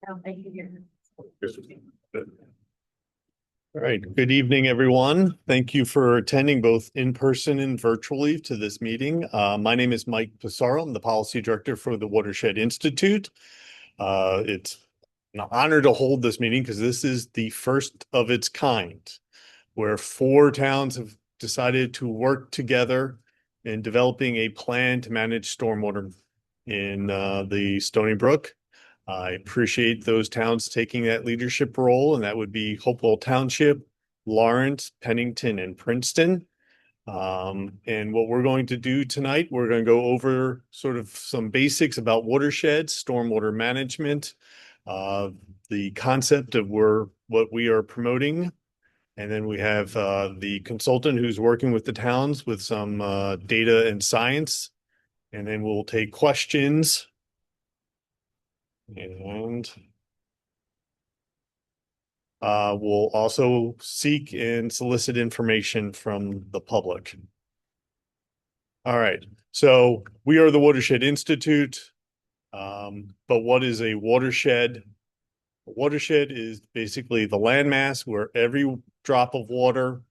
All right. Good evening, everyone. Thank you for attending both in person and virtually to this meeting. My name is Mike Pissarro. I'm the Policy Director for the Watershed Institute. It's an honor to hold this meeting because this is the first of its kind, where 4 towns have decided to work together in developing a plan to manage stormwater in the Stony Brook. I appreciate those towns taking that leadership role, and that would be Hopewell Township, Lawrence, Pennington, and Princeton. And what we're going to do tonight, we're going to go over sort of some basics about watersheds, stormwater management, the concept of what we are promoting. And then we have the consultant who's working with the towns with some data and science. And then we'll take questions. And we'll also seek and solicit information from the public. All right, so we are the Watershed Institute. But what is a watershed? A watershed is basically the landmass where every drop of water,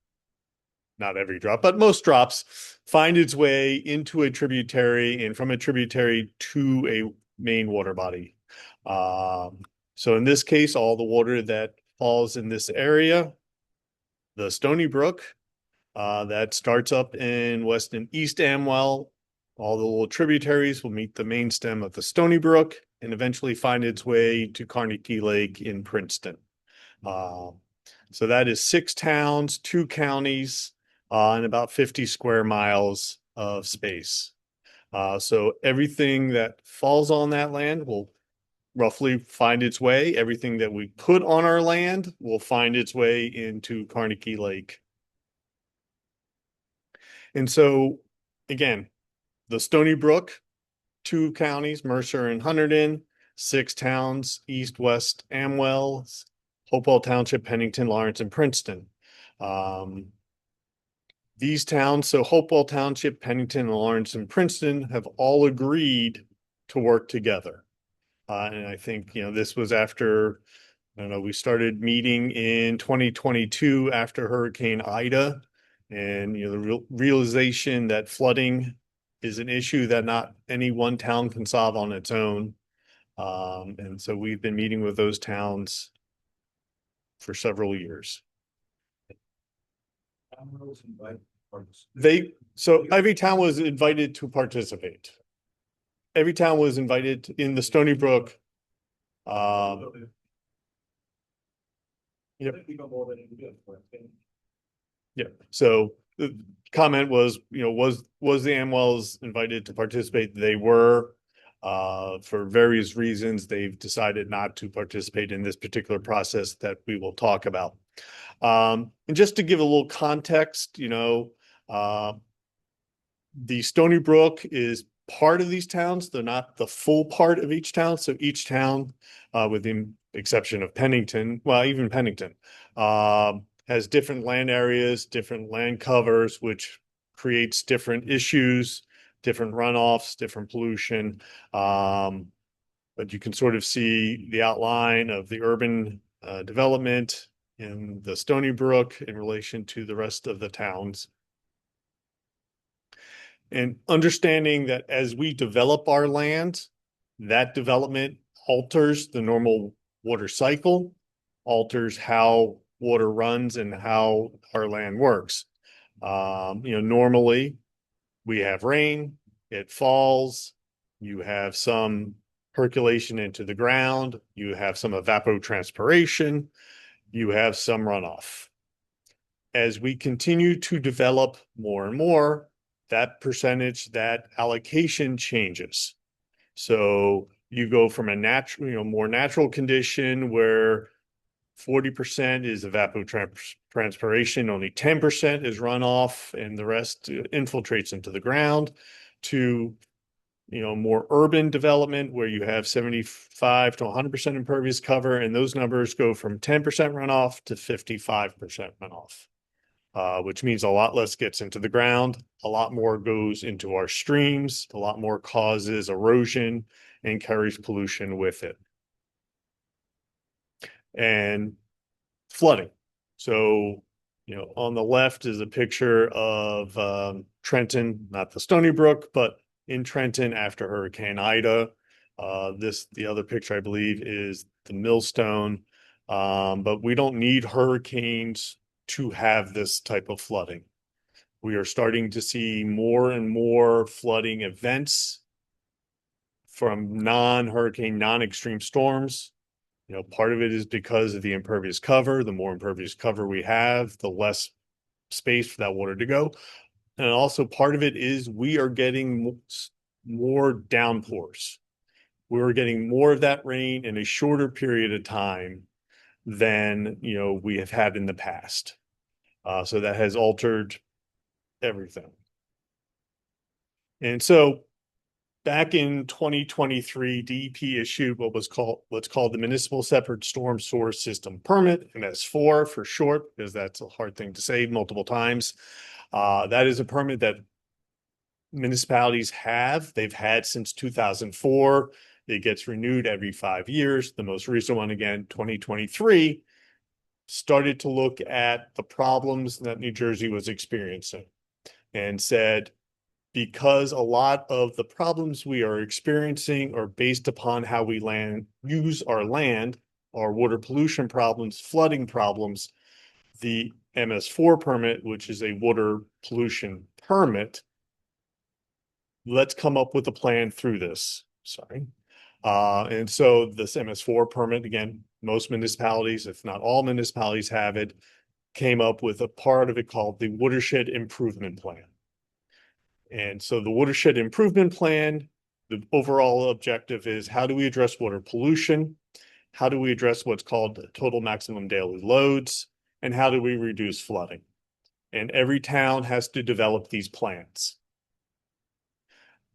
not every drop, but most drops, find its way into a tributary and from a tributary to a main water body. So in this case, all the water that falls in this area, the Stony Brook, that starts up in West and East Amwell, all the little tributaries will meet the main stem of the Stony Brook and eventually find its way to Carnegie Lake in Princeton. So that is 6 towns, 2 counties, and about 50 square miles of space. So everything that falls on that land will roughly find its way. Everything that we put on our land will find its way into Carnegie Lake. And so, again, the Stony Brook, 2 counties, Mercer and Hunterdon, 6 towns, East, West, Amwell, Hopewell Township, Pennington, Lawrence, and Princeton. These towns, so Hopewell Township, Pennington, Lawrence, and Princeton have all agreed to work together. And I think, this was after, I don't know, we started meeting in 2022 after Hurricane Ida. And, the realization that flooding is an issue that not any one town can solve on its own. And so we've been meeting with those towns for several years. So every town was invited to participate. Every town was invited in the Stony Brook. Yep. Yeah. So the comment was, was the Amwells invited to participate? They were. For various reasons, they've decided not to participate in this particular process that we will talk about. And just to give a little context, the Stony Brook is part of these towns. They're not the full part of each town. So each town, with the exception of Pennington, well, even Pennington, has different land areas, different land covers, which creates different issues, different runoffs, different pollution. But you can sort of see the outline of the urban development in the Stony Brook in relation to the rest of the towns. And understanding that as we develop our land, that development alters the normal water cycle, alters how water runs and how our land works. Normally we have rain, it falls, you have some percolation into the ground, you have some evapotranspiration, you have some runoff. As we continue to develop more and more, that percentage, that allocation changes. So you go from a natural, more natural condition where 40% is evapotranspiration, only 10% is runoff, and the rest infiltrates into the ground, to more urban development where you have 75 to 100% impervious cover, and those numbers go from 10% runoff to 55% runoff, which means a lot less gets into the ground, a lot more goes into our streams, a lot more causes erosion and carries pollution with it. and flooding. So, on the left is a picture of Trenton, not the Stony Brook, but in Trenton after Hurricane Ida. The other picture, I believe, is the millstone. But we don't need hurricanes to have this type of flooding. We are starting to see more and more flooding events from non-hurricane, non-extreme storms. Part of it is because of the impervious cover. The more impervious cover we have, the less space for that water to go. And also part of it is we are getting more downpours. We're getting more of that rain in a shorter period of time than, we have had in the past. So that has altered everything. And so back in 2023, DEP issued what's called the Municipal Separate Storm Source System Permit, MS4 for short, because that's a hard thing to say multiple times. That is a permit that municipalities they've had since 2004. It gets renewed every 5 years. The most recent one, again, 2023, started to look at the problems that New Jersey was experiencing and said, because a lot of the problems we are experiencing are based upon how we use our land, our water pollution problems, flooding problems, the MS4 permit, which is a water pollution permit, let's come up with a plan through this. Sorry. And so this MS4 permit, again, most municipalities, if not all municipalities have it, came up with a part of it called the Watershed Improvement Plan. And so the Watershed Improvement Plan, the overall objective is, how do we address water pollution? How do we address what's called total maximum daily loads? And how do we reduce flooding? And every town has to develop these plans.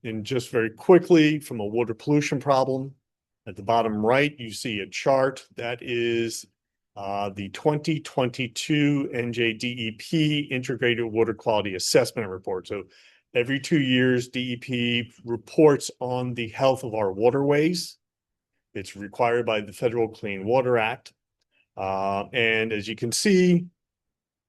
And just very quickly, from a water pollution problem, at the bottom right, you see a chart that is the 2022 NJDEP Integrated Water Quality Assessment Report. So every 2 years, DEP reports on the health of our waterways. It's required by the Federal Clean Water Act. And as you can see,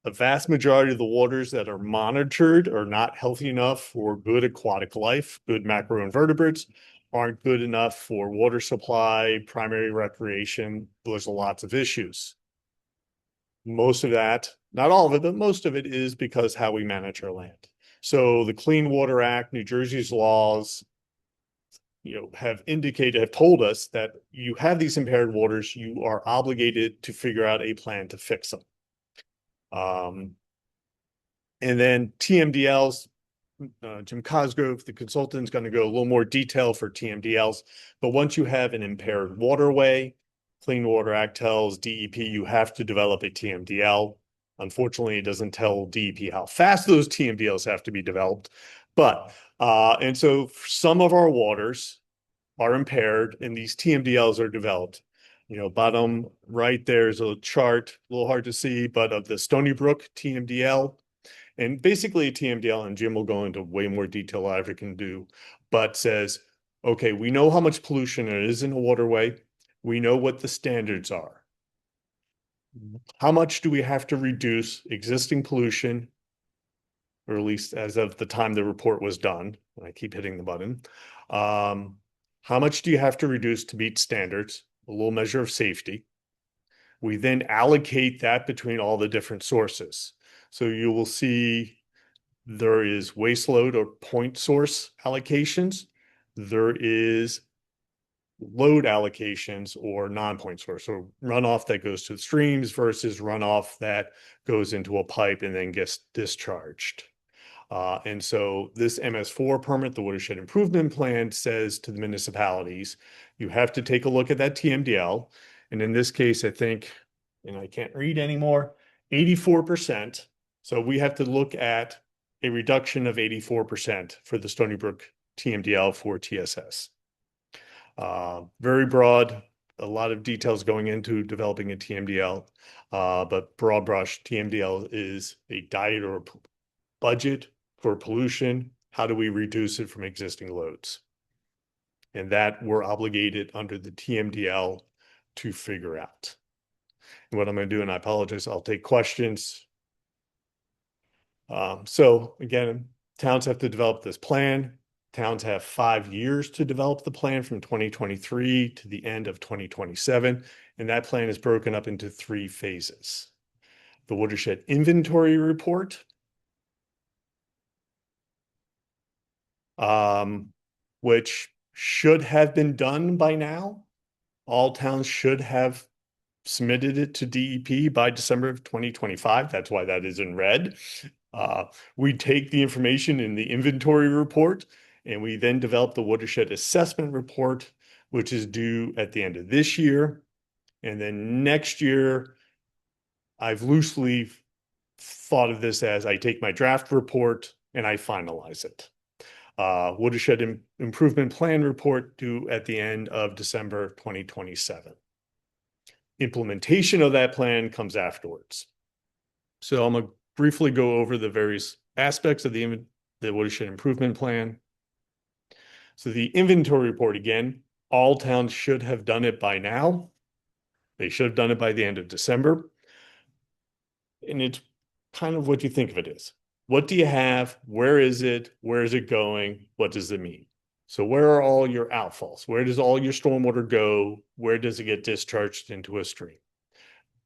a vast majority of the waters that are monitored are not healthy enough for good aquatic life, good macroinvertebrates, aren't good enough for water supply, primary recreation. There's lots of issues. Most of that, not all of it, but most of it is because how we manage our land. So the Clean Water Act, New Jersey's laws, have told us that you have these impaired waters, you are obligated to figure out a plan to fix them. And then TMDLs, Jim Cosgrove, the consultant, is going to go a little more detail for TMDLs. But once you have an impaired waterway, Clean Water Act tells DEP you have to develop a TMDL. Unfortunately, it doesn't tell DEP how fast those TMDLs have to be developed. But, and so some of our waters are impaired and these TMDLs are developed. Bottom right, there's a chart, a little hard to see, but of the Stony Brook TMDL. And basically a TMDL, and Jim will go into way more detail than I ever can do, but says, okay, we know how much pollution there is in a waterway. We know what the standards are. How much do we have to reduce existing pollution, or at least as of the time the report was done? And I keep hitting the button. How much do you have to reduce to meet standards? A little measure of safety. We then allocate that between all the different sources. So you will see there is waste load or point source allocations. There is load allocations or non-point source, so runoff that goes to the streams versus runoff that goes into a pipe and then gets discharged. And so this MS4 permit, the Watershed Improvement Plan, says to the municipalities, you have to take a look at that TMDL. And in this case, I think, and I can't read anymore, 84%. So we have to look at a reduction of 84% for the Stony Brook TMDL for TSS. Very broad, a lot of details going into developing a TMDL, but broad brush, TMDL is a diet or a budget for pollution. How do we reduce it from existing loads? And that we're obligated under the TMDL to figure out. And what I'm going to do, and I apologize, I'll take questions. So again, towns have to develop this plan. Towns have 5 years to develop the plan from 2023 to the end of 2027. And that plan is broken up into 3 phases. The watershed inventory report, which should have been done by now. All towns should have submitted it to DEP by December of 2025. That's why that is in red. We take the information in the inventory report and we then develop the watershed assessment report, which is due at the end of this year. And then next year, I've loosely thought of this as I take my draft report and I finalize it. Watershed Improvement Plan report due at the end of December 2027. Implementation of that plan comes afterwards. So I'm going to briefly go over the various aspects of the Watershed Improvement Plan. So the inventory report, again, all towns should have done it by now. They should have done it by the end of December. And it's kind of what you think of it is. What do you have? Where is it? Where is it going? What does it mean? So where are all your outfalls? Where does all your stormwater go? Where does it get discharged into a stream?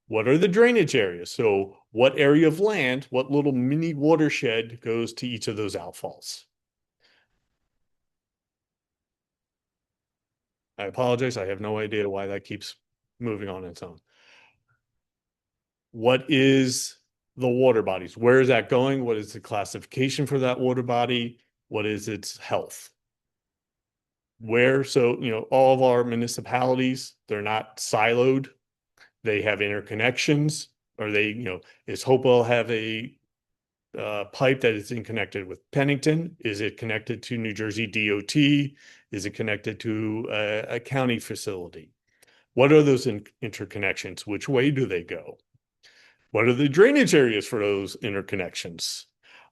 What are the drainage areas? So what area of land, what little mini watershed goes to each of those outfalls? I apologize. I have no idea why that keeps moving on its own. What is the water bodies? Where is that going? What is the classification for that water body? What is its health? So, all of our municipalities, they're not siloed. They have interconnections, or is Hopewell have a pipe that is connected with Pennington? Is it connected to New Jersey DOT? Is it connected to a county facility? What are those interconnections? Which way do they go? What are the drainage areas for those interconnections?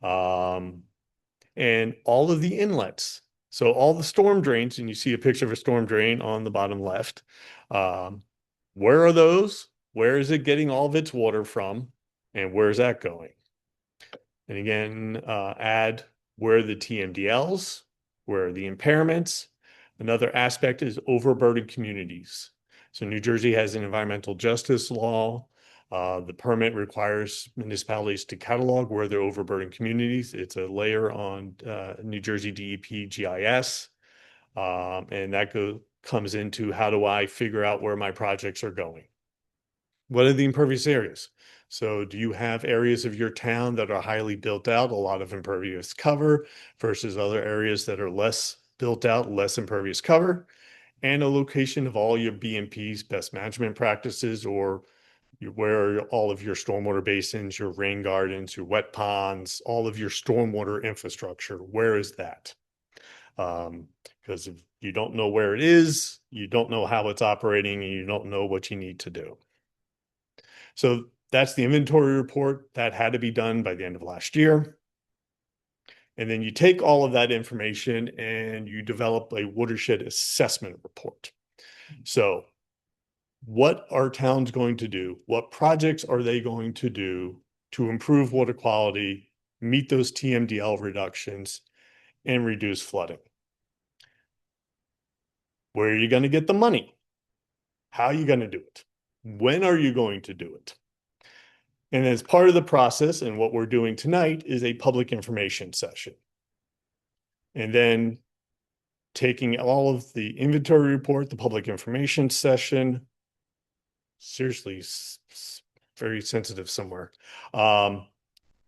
And all of the inlets. So all the storm drains, and you see a picture of a storm drain on the bottom left. Where are those? Where is it getting all of its water from? And where is that going? And again, add where are the TMDLs, where are the impairments. Another aspect is overburdened communities. So New Jersey has an environmental justice law. The permit requires municipalities to catalog where they're overburdened communities. It's a layer on New Jersey DEP GIS. And that comes into how do I figure out where my projects are going? What are the impervious areas? So do you have areas of your town that are highly built out, a lot of impervious cover versus other areas that are less built out, less impervious cover? And a location of all your BMPs, best management practices, or where are all of your stormwater basins, your rain gardens, your wet ponds, all of your stormwater infrastructure. Where is that? Because if you don't know where it is, you don't know how it's operating, and you don't know what you need to do. So that's the inventory report that had to be done by the end of last year. And then you take all of that information and you develop a watershed assessment report. So what are towns going to do? What projects are they going to do to improve water quality, meet those TMDL reductions, and reduce flooding? Where are you going to get the money? How are you going to do it? When are you going to do it? And as part of the process, and what we're doing tonight is a public information session. And then taking all of the inventory report, the public information session, seriously, very sensitive somewhere.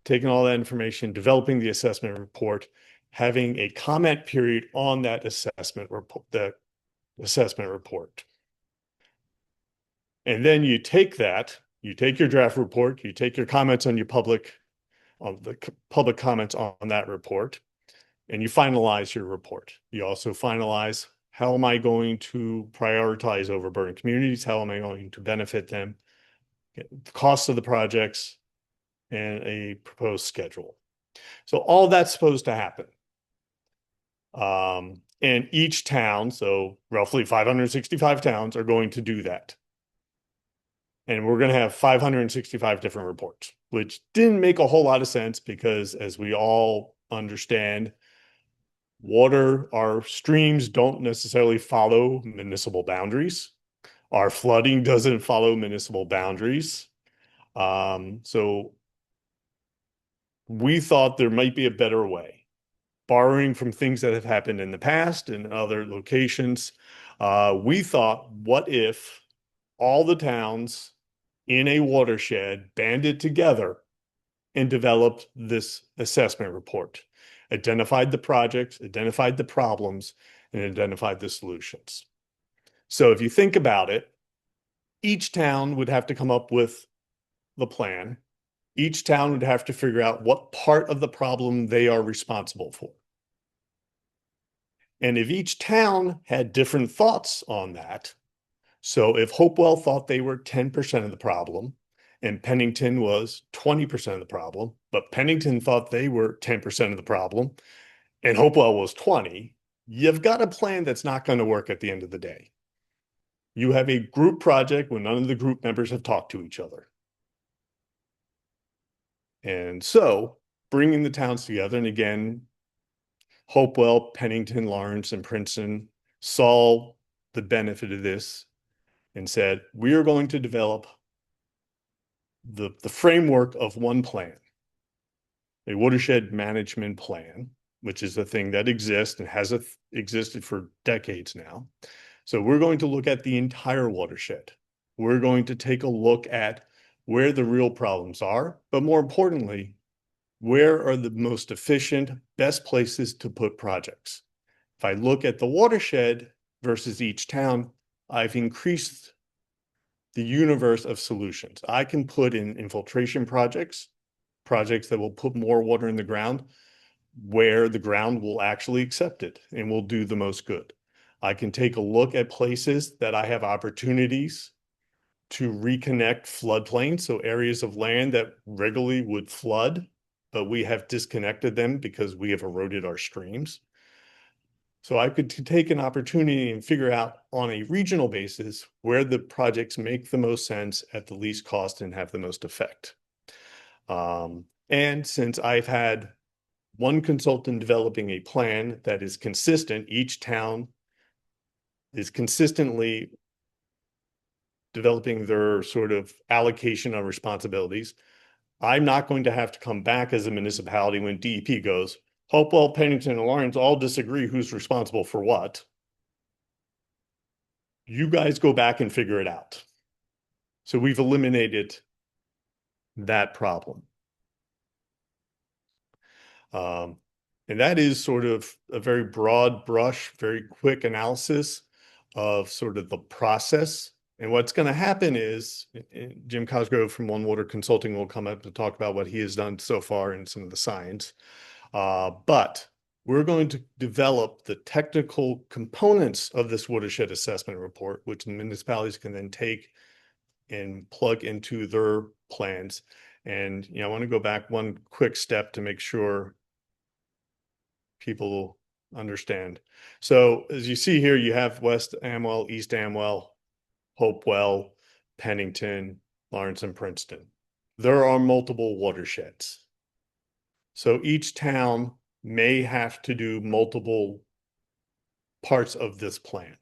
Taking all that information, developing the assessment report, having a comment period on that assessment report, And then you take your draft report, you take your comments on the public comments on that report, and you finalize your report. You also finalize, how am I going to prioritize overburdened communities? How am I going to benefit them? The cost of the projects and a proposed schedule. So all that's supposed to happen. And each town, so roughly 565 towns, are going to do that. And we're going to have 565 different reports, which didn't make a whole lot of sense because, as we all understand, our streams don't necessarily follow municipal boundaries. Our flooding doesn't follow municipal boundaries. So we thought there might be a better way, borrowing from things that have happened in the past in other locations. We thought, what if all the towns in a watershed banded together and developed this assessment report, identified the projects, identified the problems, and identified the solutions. So if you think about it, each town would have to come up with the plan. Each town would have to figure out what part of the problem they are responsible for. And if each town had different thoughts on that, so if Hopewell thought they were 10% of the problem and Pennington was 20% of the problem, but Pennington thought they were 10% of the problem and Hopewell was 20, you've got a plan that's not going to work at the end of the day. You have a group project when none of the group members have talked to each other. And so bringing the towns together, and again, Hopewell, Pennington, Lawrence, and Princeton saw the benefit of this and said, we are going to develop the framework of one plan, a watershed management plan, which is a thing that exists and has existed for decades now. So we're going to look at the entire watershed. We're going to take a look at where the real problems are, but more importantly, where are the most efficient, best places to put projects? If I look at the watershed versus each town, I've increased the universe of solutions. I can put in infiltration projects that will put more water in the ground where the ground will actually accept it and will do the most good. I can take a look at places that I have opportunities to reconnect floodplains, so areas of land that regularly would flood, but we have disconnected them because we have eroded our streams. So I could take an opportunity and figure out on a regional basis where the projects make the most sense at the least cost and have the most effect. And since I've had one consultant developing a plan that is consistent, each town is consistently developing their sort of allocation of responsibilities. I'm not going to have to come back as a municipality when DEP goes, Hopewell, Pennington, and Lawrence all disagree who's responsible for what. You guys go back and figure it out. So we've eliminated that problem. And that is sort of a very broad brush, very quick analysis of sort of the process. And what's going to happen is Jim Cosgrove from One Water Consulting will come up to talk about what he has done so far and some of the science. But we're going to develop the technical components of this watershed assessment report, which municipalities can then take and plug into their plans. And I want to go back one quick step to make sure people understand. So as you see here, you have West Amwell, East Amwell, Hopewell, Pennington, Lawrence, and Princeton. There are multiple watersheds. So each town may have to do multiple parts of this plan.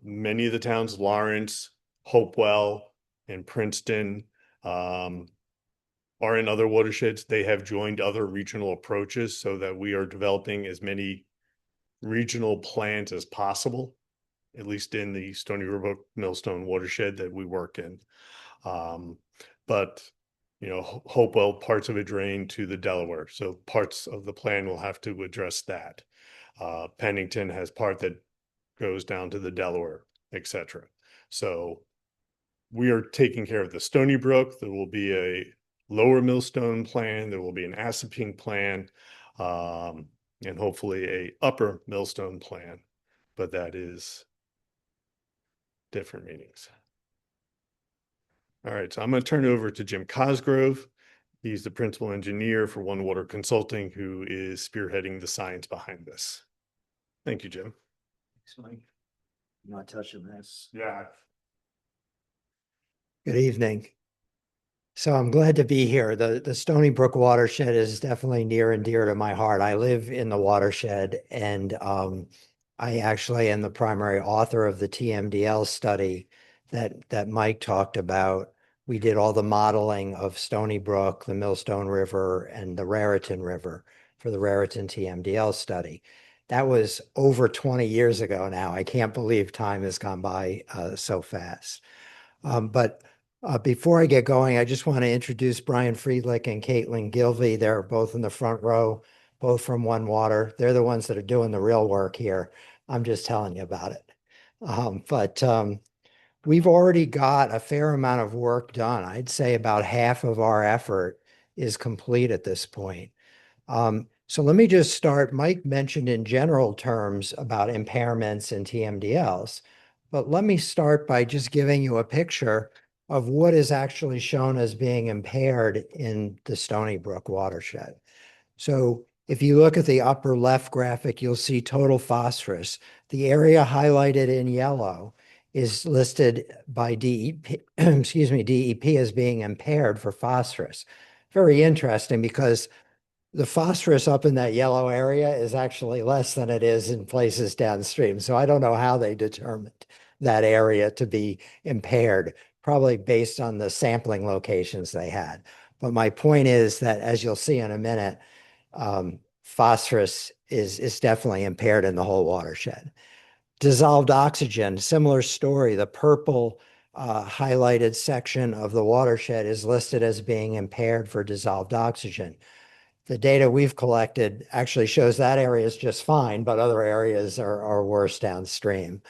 Many of the towns, Lawrence, Hopewell, and Princeton, are in other watersheds. They have joined other regional approaches so that we are developing as many regional plans as possible, at least in the Stony Brook Millstone watershed that we work in. But Hopewell, parts of it drain to the Delaware. So parts of the plan will have to address that. Pennington has part that goes down to the Delaware, etc. So we are taking care of the Stony Brook. There will be a lower millstone plan. There will be an Asaping plan, and hopefully a upper millstone plan, but that is different meetings. All right, so I'm going to turn it over to Jim Cosgrove. He's the principal engineer for One Water Consulting, who is spearheading the science behind this. Thank you, Jim. Thanks, Mike. I'm not touching this. Yeah. Good evening. So I'm glad to be here. The Stony Brook watershed is definitely near and dear to my heart. I live in the watershed, and I actually am the primary author of the TMDL study that Mike talked about. We did all the modeling of Stony Brook, the Millstone River, and the Raritan River for the Raritan TMDL study. That was over 20 years ago now. I can't believe time has gone by so fast. But before I get going, I just want to introduce Brian Friedlich and Caitlin Gilvey. They're both in the front row, both from One Water. They're the ones that are doing the real work here. I'm just telling you about it. But we've already got a fair amount of work done. I'd say about half of our effort is complete at this point. So let me just start. Mike mentioned in general terms about impairments and TMDLs, but let me start by just giving you a picture of what is actually shown as being impaired in the Stony Brook watershed. So if you look at the upper left graphic, you'll see total phosphorus. The area highlighted in yellow is listed by DEP, excuse me, DEP as being impaired for phosphorus. Very interesting because the phosphorus up in that yellow area is actually less than it is in places downstream. So I don't know how they determined that area to be impaired, probably based on the sampling locations they had. But my point is that, as you'll see in a minute, phosphorus is definitely impaired in the whole watershed. Dissolved oxygen, similar story. The purple highlighted section of the watershed is listed as being impaired for dissolved oxygen. The data we've collected actually shows that area is just fine, but other areas are worse downstream.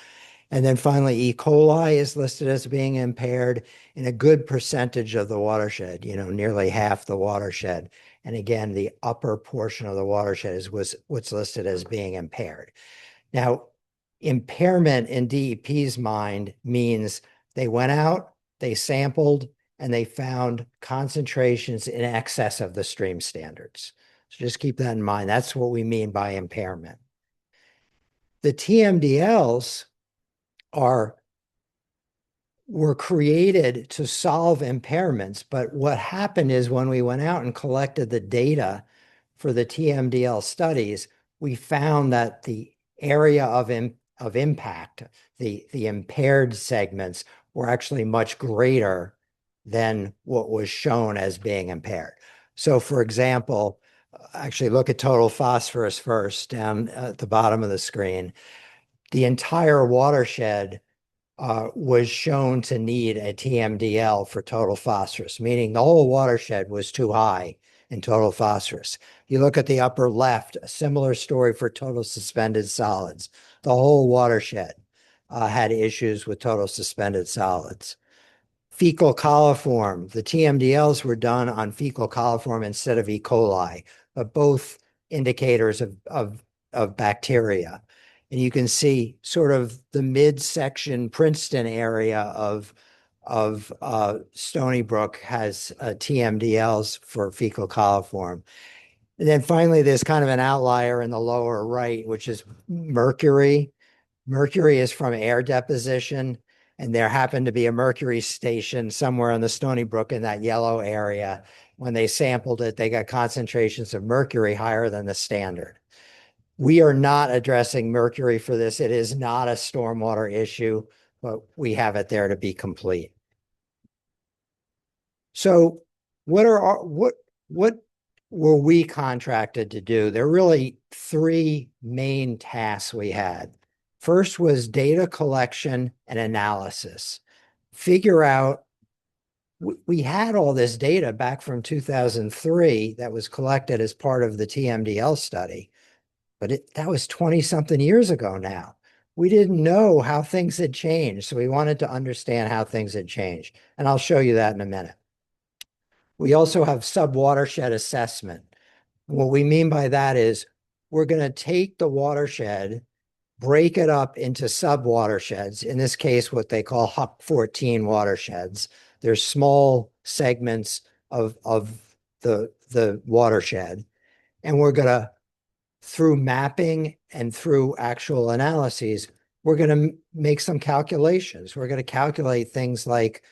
And then finally, E. coli is listed as being impaired in a good percentage of the watershed, nearly half the watershed. And again, the upper portion of the watershed is what's listed as being impaired. Now, impairment in DEP's mind means they went out, they sampled, and they found concentrations in excess of the stream standards. So just keep that in mind. That's what we mean by impairment. The TMDLs are were created to solve impairments, but what happened is when we went out and collected the data for the TMDL studies, we found that the area of impact, the impaired segments, were actually much greater than what was shown as being impaired. So, for example, actually look at total phosphorus first down at the bottom of the screen. The entire watershed was shown to need a TMDL for total phosphorus, meaning the whole watershed was too high in total phosphorus. You look at the upper left, a similar story for total suspended solids. The whole watershed had issues with total suspended solids. Fecal coliform, the TMDLs were done on fecal coliform instead of E. coli, but both indicators of bacteria. And you can see sort of the midsection Princeton area of Stony Brook has TMDLs for fecal coliform. And then finally, there's kind of an outlier in the lower right, which is mercury. Mercury is from air deposition, and there happened to be a mercury station somewhere in the Stony Brook in that yellow area. When they sampled it, they got concentrations of mercury higher than the standard. We are not addressing mercury for this. It is not a stormwater issue, but we have it there to be complete. So what were we contracted to do? There are really three main tasks we had. First was data collection and analysis. Figure out, we had all this data back from 2003 that was collected as part of the TMDL study, but that was 20 something years ago now. We didn't know how things had changed, so we wanted to understand how things had changed. And I'll show you that in a minute. We also have sub-watershed assessment. What we mean by that is we're going to take the watershed, break it up into sub-watersheds, in this case, what they call HUC 14 watersheds. They're small segments of the watershed. And we're going to, through mapping and through actual analyses, we're going to make some calculations. We're going to calculate things like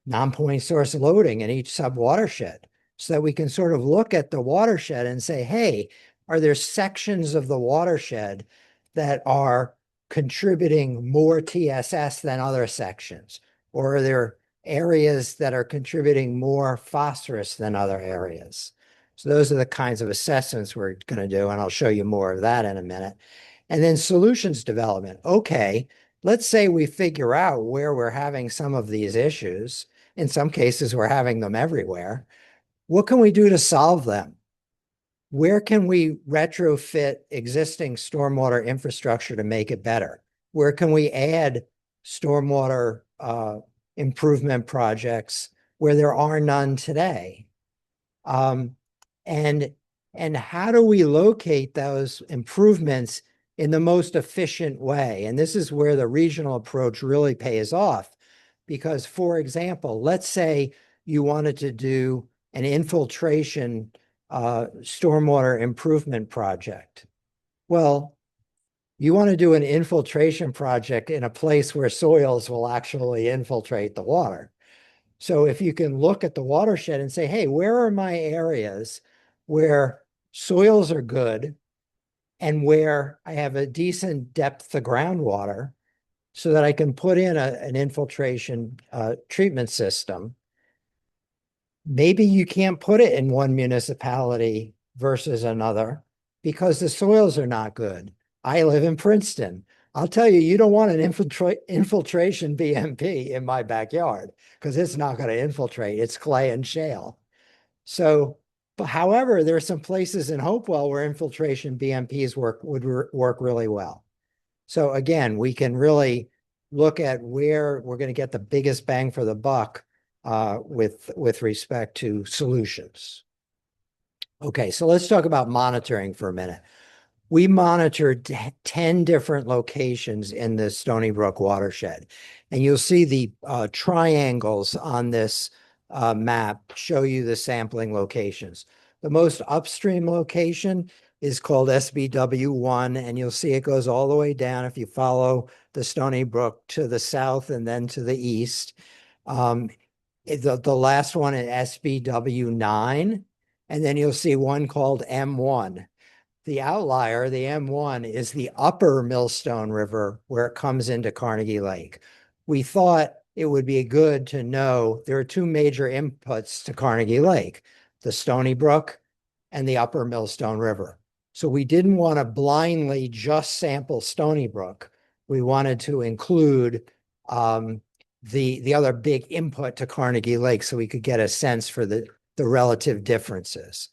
non-point source loading in each sub-watershed so that we can sort of look at the watershed and say, hey, are there sections of the watershed that are contributing more TSS than other sections? Or are there areas that are contributing more phosphorus than other areas? So those are the kinds of assessments we're going to do, and I'll show you more of that in a minute. And then solutions development. Okay, let's say we figure out where we're having some of these issues. In some cases, we're having them everywhere. What can we do to solve them? Where can we retrofit existing stormwater infrastructure to make it better? Where can we add stormwater improvement projects where there are none today? Um, and and how do we locate those improvements in the most efficient way? And this is where the regional approach really pays off. Because, for example, let's say you wanted to do an infiltration stormwater improvement project. Well, you want to do an infiltration project in a place where soils will actually infiltrate the water. So if you can look at the watershed and say, hey, where are my areas where soils are good and where I have a decent depth of groundwater so that I can put in an infiltration treatment system. Maybe you can't put it in one municipality versus another because the soils are not good. I live in Princeton. I'll tell you, you don't want an infiltration BMP in my backyard because it's not going to infiltrate. It's clay and shale. So, but however, there are some places in Hopewell where infiltration BMPs would work really well. So again, we can really look at where we're going to get the biggest bang for the buck with respect to solutions. Okay, so let's talk about monitoring for a minute. We monitored 10 different locations in the Stony Brook watershed. And you'll see the triangles on this map show you the sampling locations. The most upstream location is called SBW1, and you'll see it goes all the way down if you follow the Stony Brook to the south and then to the east. The last one is SBW9, and then you'll see one called M1. The outlier, the M1, is the upper Millstone River where it comes into Carnegie Lake. We thought it would be good to know there are two major inputs to Carnegie Lake, the Stony Brook and the upper Millstone River. So we didn't want to blindly just sample Stony Brook. We wanted to include the other big input to Carnegie Lake so we could get a sense for the relative differences.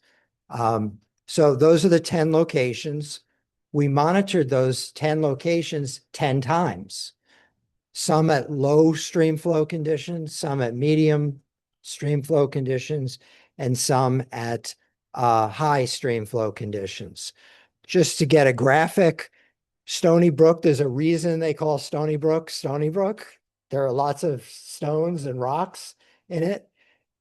So those are the 10 locations. We monitored those 10 locations 10 times, some at low stream flow conditions, some at medium stream flow conditions, and some at high stream flow conditions. Just to get a graphic, Stony Brook, there's a reason they call Stony Brook Stony Brook. There are lots of stones and rocks in it.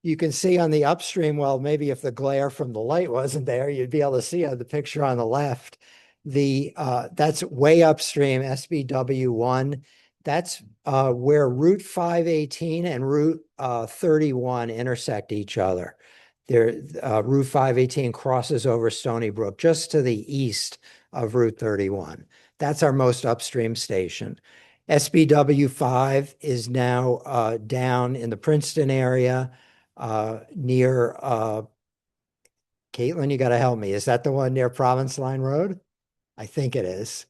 You can see on the upstream, well, maybe if the glare from the light wasn't there, you'd be able to see on the picture on the left. That's way upstream, SBW1. That's where Route 518 and Route 31 intersect each other. Route 518 crosses over Stony Brook just to the east of Route 31. That's our most upstream station. SBW5 is now down in the Princeton area near Caitlin, you got to help me. Is that the one near Province Line Road? I think it is.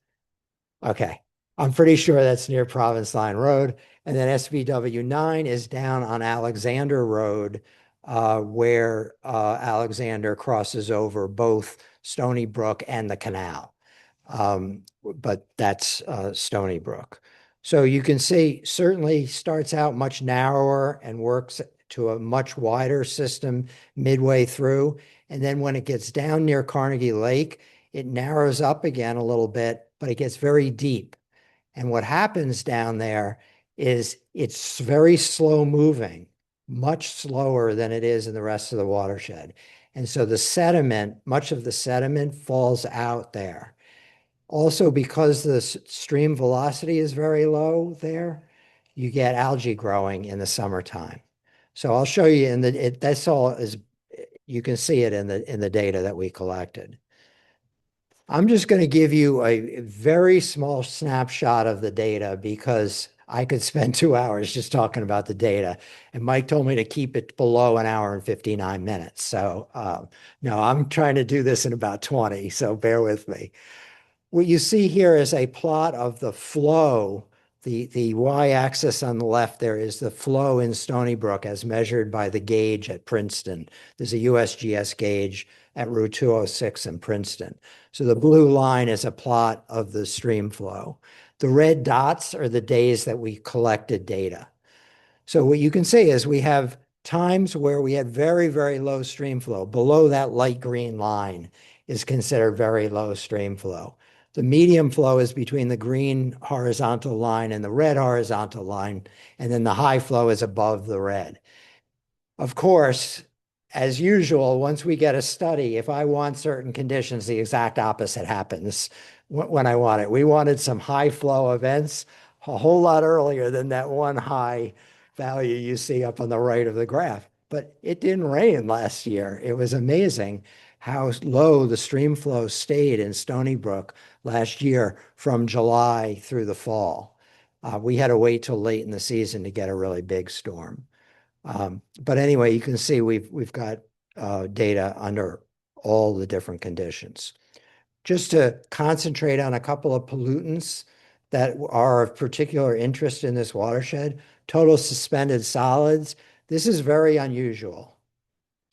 Okay. I'm pretty sure that's near Province Line Road. And then SBW9 is down on Alexander Road, where Alexander crosses over both Stony Brook and the canal. But that's Stony Brook. So you can see certainly starts out much narrower and works to a much wider system midway through. And then when it gets down near Carnegie Lake, it narrows up again a little bit, but it gets very deep. And what happens down there is it's very slow moving, much slower than it is in the rest of the watershed. And so the sediment, much of the sediment falls out there. Also, because the stream velocity is very low there, you get algae growing in the summertime. So I'll show you that's all is, you can see it in the data that we collected. I'm just going to give you a very small snapshot of the data because I could spend 2 hours just talking about the data. And Mike told me to keep it below an hour and 59 minutes. So no, I'm trying to do this in about 20. So bear with me. What you see here is a plot of the flow. The y-axis on the left there is the flow in Stony Brook as measured by the gauge at Princeton. There's a USGS gauge at Route 206 in Princeton. So the blue line is a plot of the stream flow. The red dots are the days that we collected data. So what you can see is we have times where we had very, very low stream flow. Below that light green line is considered very low stream flow. The medium flow is between the green horizontal line and the red horizontal line, and then the high flow is above the red. Of course, as usual, once we get a study, if I want certain conditions, the exact opposite happens when I want it. We wanted some high flow events a whole lot earlier than that one high value you see up on the right of the graph. But it didn't rain last year. It was amazing how low the stream flow stayed in Stony Brook last year from July through the fall. We had to wait till late in the season to get a really big storm. But anyway, you can see we've got data under all the different conditions. Just to concentrate on a couple of pollutants that are of particular interest in this watershed, total suspended solids. This is very unusual.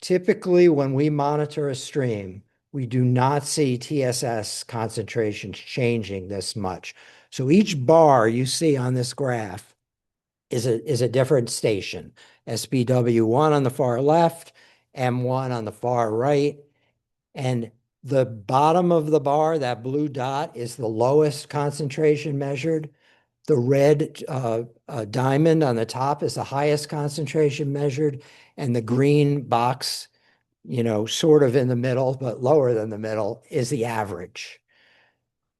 Typically, when we monitor a stream, we do not see TSS concentrations changing this much. So each bar you see on this graph is a different station. SBW1 on the far left, M1 on the far right. And the bottom of the bar, that blue dot, is the lowest concentration measured. The red diamond on the top is the highest concentration measured. And the green box, sort of in the middle, but lower than the middle, is the average.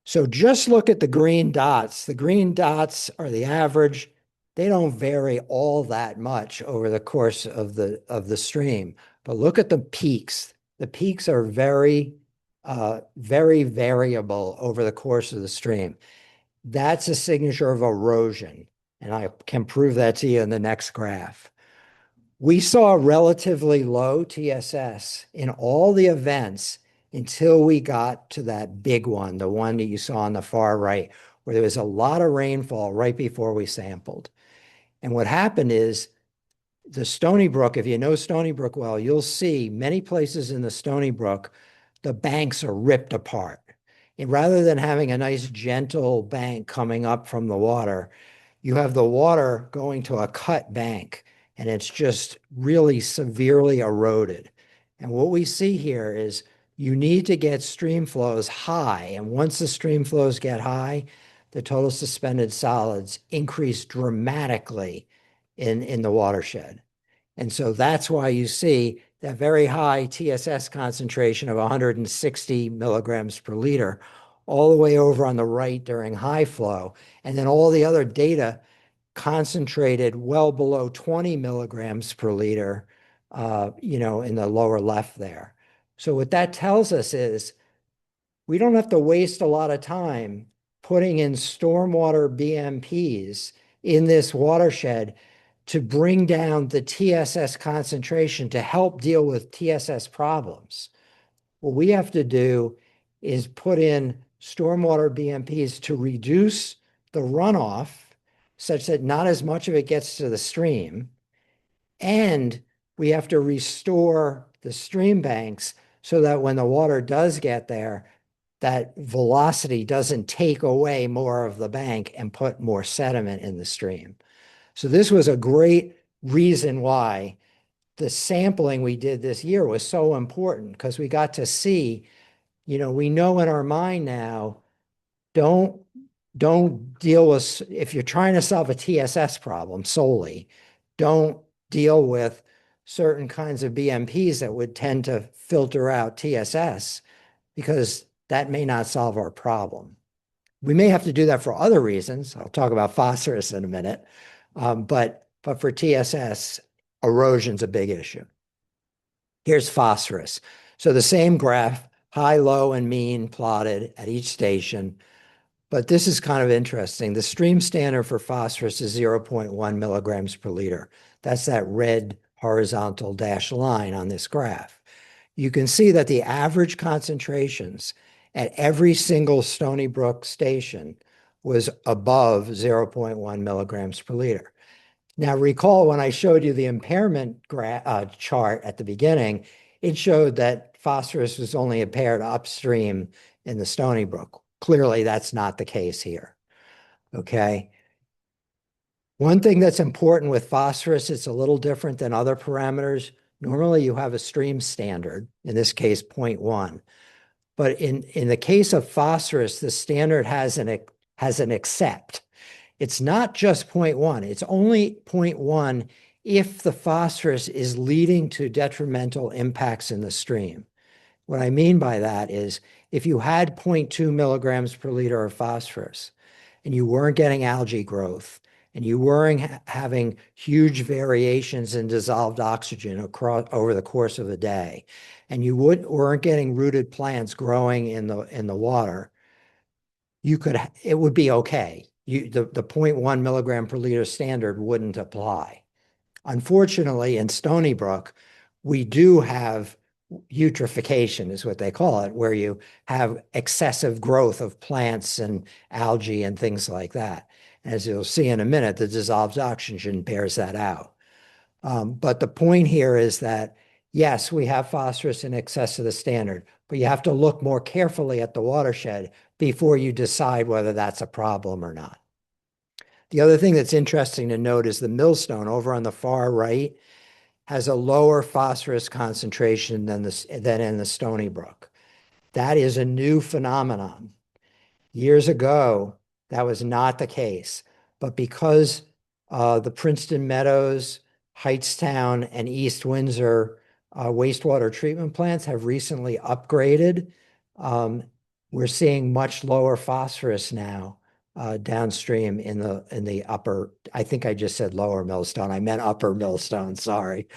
So just look at the green dots. The green dots are the average. They don't vary all that much over the course of the stream. But look at the peaks. The peaks are very, very variable over the course of the stream. That's a signature of erosion. And I can prove that to you in the next graph. We saw relatively low TSS in all the events until we got to that big one, the one that you saw on the far right, where there was a lot of rainfall right before we sampled. And what happened is the Stony Brook, if you know Stony Brook well, you'll see many places in the Stony Brook, the banks are ripped apart. And rather than having a nice gentle bank coming up from the water, you have the water going to a cut bank, and it's just really severely eroded. And what we see here is you need to get stream flows high. And once the stream flows get high, the total suspended solids increase dramatically in the watershed. And so that's why you see that very high TSS concentration of 160 milligrams per liter all the way over on the right during high flow. And then all the other data concentrated well below 20 milligrams per liter, in the lower left there. So what that tells us is we don't have to waste a lot of time putting in stormwater BMPs in this watershed to bring down the TSS concentration to help deal with TSS problems. What we have to do is put in stormwater BMPs to reduce the runoff such that not as much of it gets to the stream. And we have to restore the stream banks so that when the water does get there, that velocity doesn't take away more of the bank and put more sediment in the stream. So this was a great reason why the sampling we did this year was so important, because we got to see, we know in our mind now, don't deal with, if you're trying to solve a TSS problem solely, don't deal with certain kinds of BMPs that would tend to filter out TSS, because that may not solve our problem. We may have to do that for other reasons. I'll talk about phosphorus in a minute. But for TSS, erosion's a big issue. Here's phosphorus. So the same graph, high, low, and mean plotted at each station. But this is kind of interesting. The stream standard for phosphorus is 0.1 milligrams per liter. That's that red horizontal dashed line on this graph. You can see that the average concentrations at every single Stony Brook station was above 0.1 milligrams per liter. Now, recall when I showed you the impairment chart at the beginning, it showed that phosphorus was only impaired upstream in the Stony Brook. Clearly, that's not the case here. Okay. One thing that's important with phosphorus, it's a little different than other parameters. Normally, you have a stream standard, in this case, 0.1. But in the case of phosphorus, the standard has an except. It's not just 0.1. It's only 0.1 if the phosphorus is leading to detrimental impacts in the stream. What I mean by that is if you had 0.2 milligrams per liter of phosphorus and you weren't getting algae growth and you weren't having huge variations in dissolved oxygen over the course of a day, and you weren't getting rooted plants growing in the water, it would be okay. The 0.1 milligram per liter standard wouldn't apply. Unfortunately, in Stony Brook, we do have eutrophication, is what they call it, where you have excessive growth of plants and algae and things like that. As you'll see in a minute, the dissolved oxygen bears that out. But the point here is that, yes, we have phosphorus in excess of the standard, but you have to look more carefully at the watershed before you decide whether that's a problem or not. The other thing that's interesting to note is the millstone over on the far right has a lower phosphorus concentration than in the Stony Brook. That is a new phenomenon. Years ago, that was not the case. But because the Princeton Meadows, Heightstown, and East Windsor wastewater treatment plants have recently upgraded, we're seeing much lower phosphorus now downstream in the upper, I think I just said lower millstone. I meant upper millstone, sorry.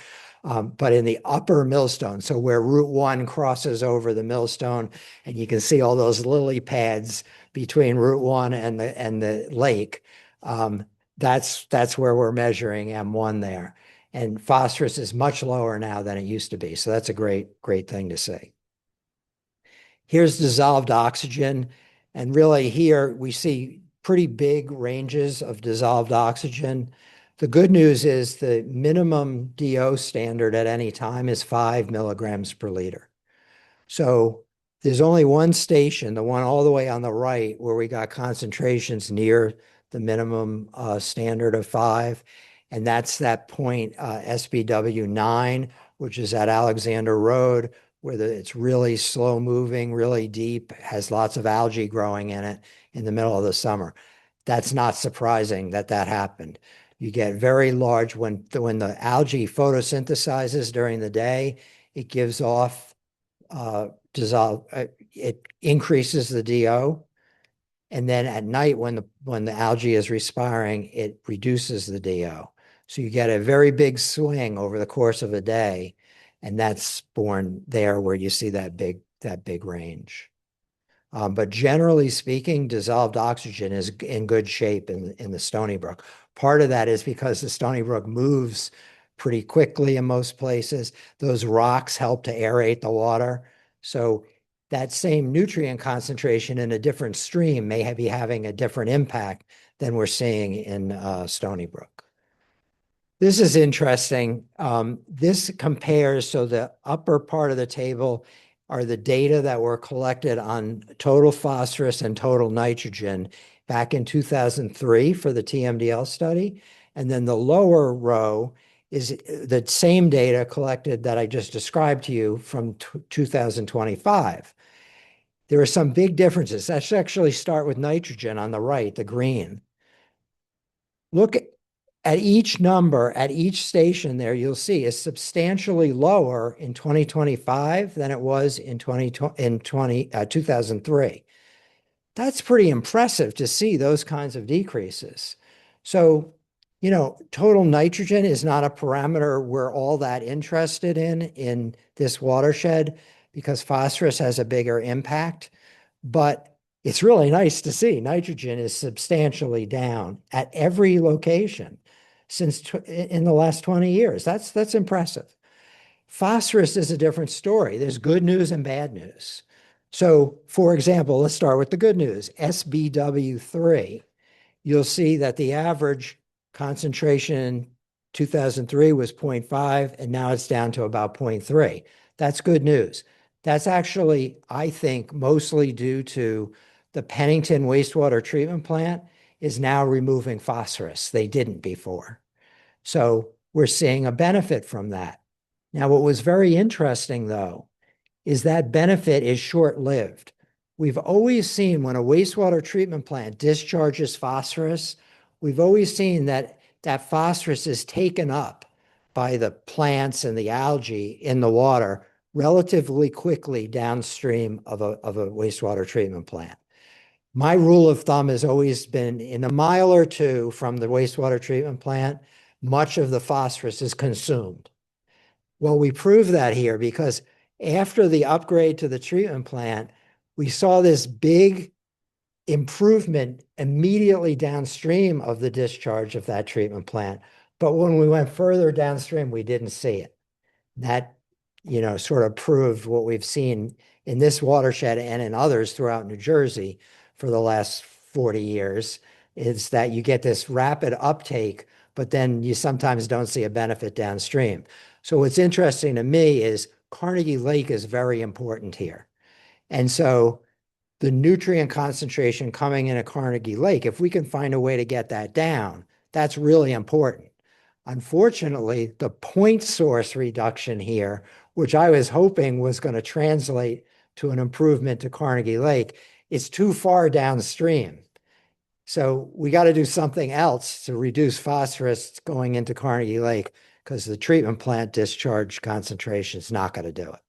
But in the upper millstone, so where Route 1 crosses over the millstone, and you can see all those lily pads between Route 1 and the lake, that's where we're measuring M1 there. And phosphorus is much lower now than it used to be. So that's a great thing to see. Here's dissolved oxygen. And really here we see pretty big ranges of dissolved oxygen. The good news is the minimum DO standard at any time is 5 milligrams per liter. So there's only one station, the one all the way on the right, where we got concentrations near the minimum standard of 5. And that's that point SBW 9, which is at Alexander Road, where it's really slow moving, really deep, has lots of algae growing in it in the middle of the summer. That's not surprising that happened. You get very large when the algae photosynthesizes during the day, it gives off it increases the DO. And then at night, when the algae is respiring, it reduces the DO. So you get a very big swing over the course of a day, and that's born there where you see that big range. But generally speaking, dissolved oxygen is in good shape in the Stony Brook. Part of that is because the Stony Brook moves pretty quickly in most places. Those rocks help to aerate the water. So that same nutrient concentration in a different stream may be having a different impact than we're seeing in Stony Brook. This is interesting. This compares, so the upper part of the table are the data that were collected on total phosphorus and total nitrogen back in 2003 for the TMDL study. And then the lower row is the same data collected that I just described to you from 2025. There are some big differences. Let's actually start with nitrogen on the right, the green. Look at each number, at each station there, you'll see is substantially lower in 2025 than it was in 2003. That's pretty impressive to see those kinds of decreases. So, Total nitrogen is not a parameter we're all that interested in this watershed because phosphorus has a bigger impact. But it's really nice to see nitrogen is substantially down at every location in the last 20 years. That's impressive. Phosphorus is a different story. There's good news and bad news. So, for example, let's start with the good news. SBW3, you'll see that the average concentration in 2003 was 0.5, and now it's down to about 0.3. That's good news. That's actually, I think, mostly due to the Pennington wastewater treatment plant is now removing phosphorus. They didn't before. So we're seeing a benefit from that. Now, what was very interesting, though, is that benefit is short-lived. We've always seen when a wastewater treatment plant discharges phosphorus, we've always seen that that phosphorus is taken up by the plants and the algae in the water relatively quickly downstream of a wastewater treatment plant. My rule of thumb has always been in a mile or two from the wastewater treatment plant, much of the phosphorus is consumed. Well, we prove that here because after the upgrade to the treatment plant, we saw this big improvement immediately downstream of the discharge of that treatment plant. But when we went further downstream, we didn't see it. That, sort of proved what we've seen in this watershed and in others throughout New Jersey for the last 40 years, is that you get this rapid uptake, but then you sometimes don't see a benefit downstream. So what's interesting to me is Carnegie Lake is very important here. And so the nutrient concentration coming in at Carnegie Lake, if we can find a way to get that down, that's really important. Unfortunately, the point source reduction here, which I was hoping was going to translate to an improvement to Carnegie Lake, is too far downstream. So we got to do something else to reduce phosphorus going into Carnegie Lake because the treatment plant discharge concentration is not going to do it.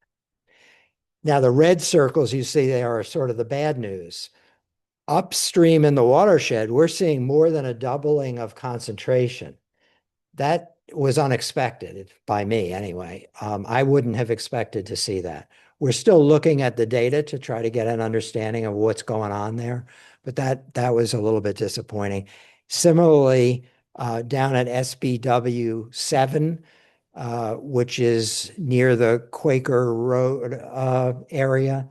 Now, the red circles you see there are sort of the bad news. Upstream in the watershed, we're seeing more than a doubling of concentration. That was unexpected by me anyway. I wouldn't have expected to see that. We're still looking at the data to try to get an understanding of what's going on there, but that was a little bit disappointing. Similarly, down at SBW 7, which is near the Quaker Road area,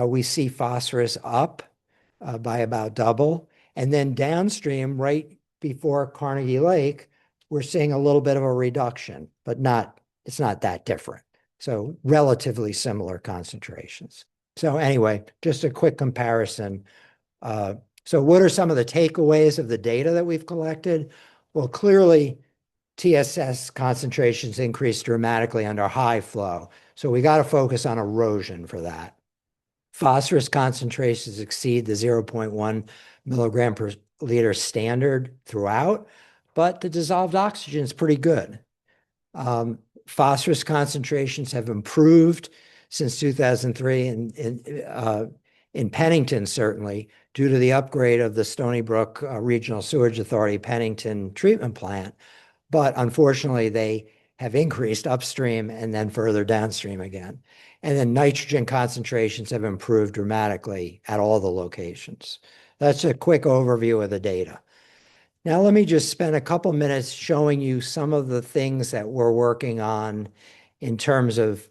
we see phosphorus up by about double. And then downstream, right before Carnegie Lake, we're seeing a little bit of a reduction, but it's not that different. So relatively similar concentrations. So anyway, just a quick comparison. So what are some of the takeaways of the data that we've collected? Well, clearly, TSS concentrations increased dramatically under high flow. So we got to focus on erosion for that. Phosphorus concentrations exceed the 0.1 milligram per liter standard throughout, but the dissolved oxygen is pretty good. Phosphorus concentrations have improved since 2003 in Pennington, certainly, due to the upgrade of the Stony Brook Regional Sewage Authority Pennington treatment plant. But unfortunately, they have increased upstream and then further downstream again. And then nitrogen concentrations have improved dramatically at all the locations. That's a quick overview of the data. Now, let me just spend a couple minutes showing you some of the things that we're working on in terms of,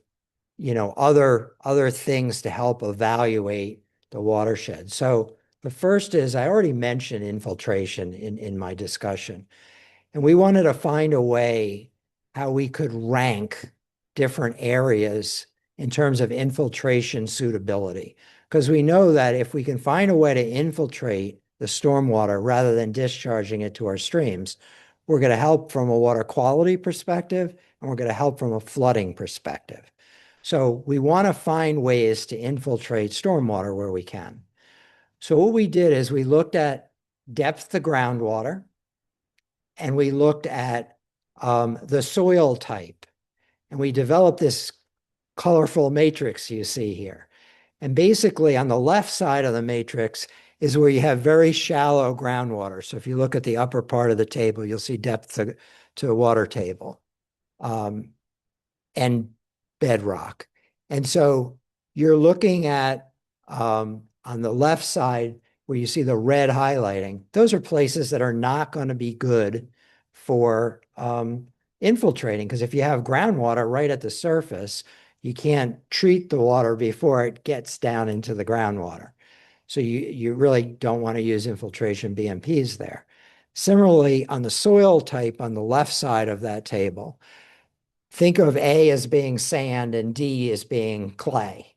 other things to help evaluate the watershed. So the first is, I already mentioned infiltration in my discussion. And we wanted to find a way how we could rank different areas in terms of infiltration suitability. Because we know that if we can find a way to infiltrate the stormwater rather than discharging it to our streams, we're going to help from a water quality perspective, and we're going to help from a flooding perspective. So we want to find ways to infiltrate stormwater where we can. So what we did is we looked at depth to groundwater, and we looked at the soil type, and we developed this colorful matrix you see here. And basically on the left side of the matrix is where you have very shallow groundwater. So if you look at the upper part of the table, you'll see depth to water table and bedrock. And so you're looking at on the left side where you see the red highlighting, those are places that are not going to be good for infiltrating. Because if you have groundwater right at the surface, you can't treat the water before it gets down into the groundwater. So you really don't want to use infiltration BMPs there. Similarly, on the soil type on the left side of that table, think of A as being sand and D as being clay.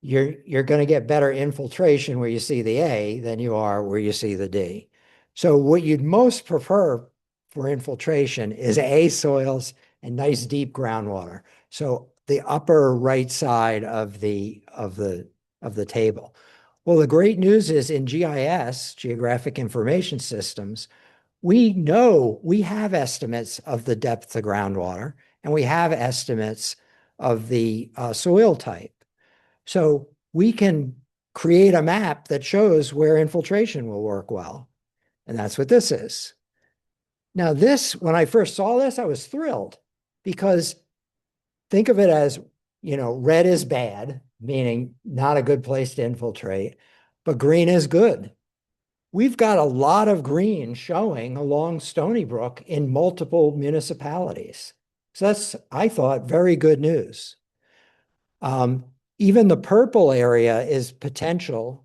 You're going to get better infiltration where you see the A than you are where you see the D. So what you'd most prefer for infiltration is A soils and nice deep groundwater. So the upper right side of the table. Well, the great news is in GIS, Geographic Information Systems, we know we have estimates of the depth of groundwater and we have estimates of the soil type. So we can create a map that shows where infiltration will work well. And that's what this is. Now, this, when I first saw this, I was thrilled because think of it as, red is bad, meaning not a good place to infiltrate, but green is good. We've got a lot of green showing along Stony Brook in multiple municipalities. So that's, I thought, very good news. Even the purple area is potential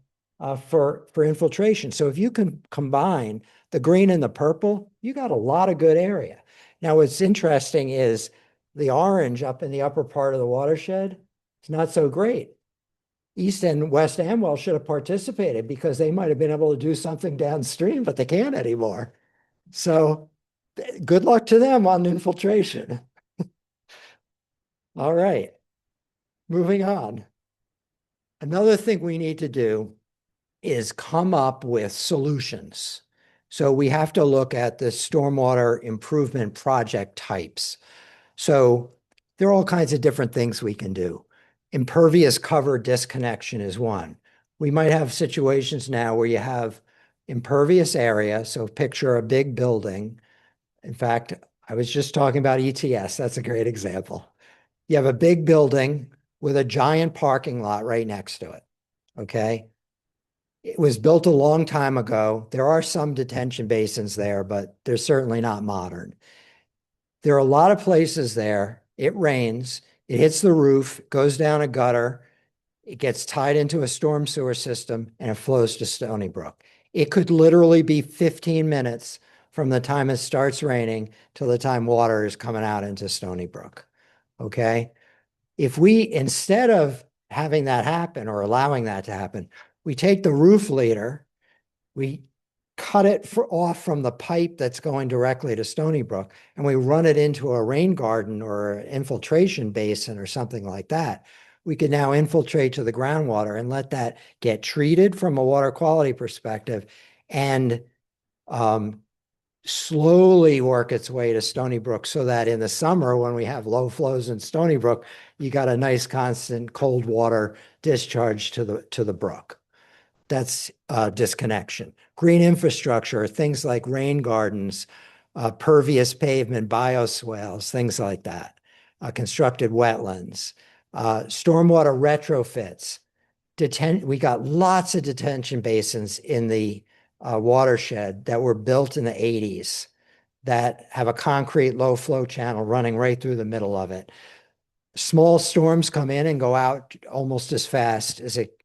for infiltration. So if you can combine the green and the purple, you got a lot of good area. Now, what's interesting is the orange up in the upper part of the watershed is not so great. East and West Amwell should have participated because they might have been able to do something downstream, but they can't anymore. So good luck to them on infiltration. All right, moving on. Another thing we need to do is come up with solutions. So we have to look at the stormwater improvement project types. So there are all kinds of different things we can do. Impervious cover disconnection is one. We might have situations now where you have impervious area. So picture a big building. In fact, I was just talking about ETS. That's a great example. You have a big building with a giant parking lot right next to it. Okay. It was built a long time ago. There are some detention basins there, but they're certainly not modern. There are a lot of places there. It rains, it hits the roof, goes down a gutter, it gets tied into a storm sewer system, and it flows to Stony Brook. It could literally be 15 minutes from the time it starts raining till the time water is coming out into Stony Brook. Okay. If we, instead of having that happen or allowing that to happen, we take the roof leader, we cut it off from the pipe that's going directly to Stony Brook, and we run it into a rain garden or an infiltration basin or something like that, we can now infiltrate to the groundwater and let that get treated from a water quality perspective and slowly work its way to Stony Brook so that in the summer, when we have low flows in Stony Brook, you got a nice constant cold water discharge to the brook. That's disconnection. Green infrastructure, things like rain gardens, pervious pavement, bioswales, things like that, constructed wetlands, stormwater retrofits. We got lots of detention basins in the watershed that were built in the 80s that have a concrete low flow channel running right through the middle of it. Small storms come in and go out almost as fast as it,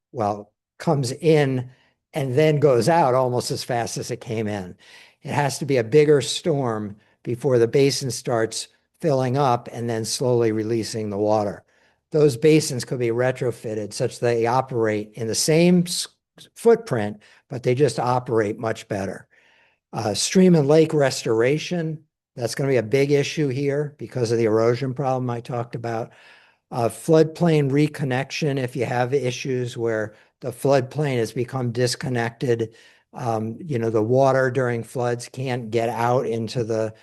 comes in and then goes out almost as fast as it came in. It has to be a bigger storm before the basin starts filling up and then slowly releasing the water. Those basins could be retrofitted such that they operate in the same footprint, but they just operate much better. Stream and lake restoration, that's going to be a big issue here because of the erosion problem I talked about. Floodplain reconnection, if you have issues where the floodplain has become disconnected, the water during floods can't get out into the,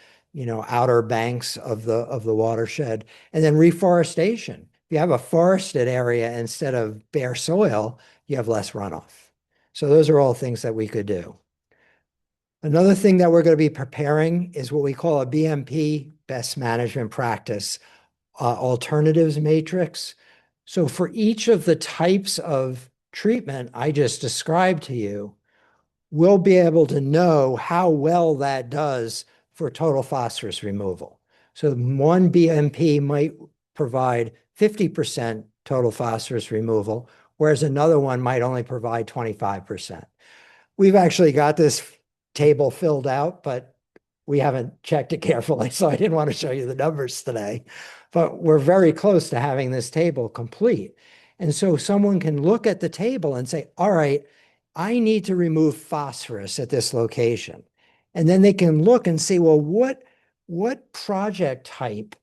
outer banks of the watershed. And then reforestation. If you have a forested area instead of bare soil, you have less runoff. So those are all things that we could do. Another thing that we're going to be preparing is what we call a BMP, best management practice, alternatives matrix. So for each of the types of treatment I just described to you, we'll be able to know how well that does for total phosphorus removal. So one BMP might provide 50% total phosphorus removal, whereas another one might only provide 25%. We've actually got this table filled out, but we haven't checked it carefully, so I didn't want to show you the numbers today. But we're very close to having this table complete. And so someone can look at the table and say, all right, I need to remove phosphorus at this location. And then they can look and see, well, what project type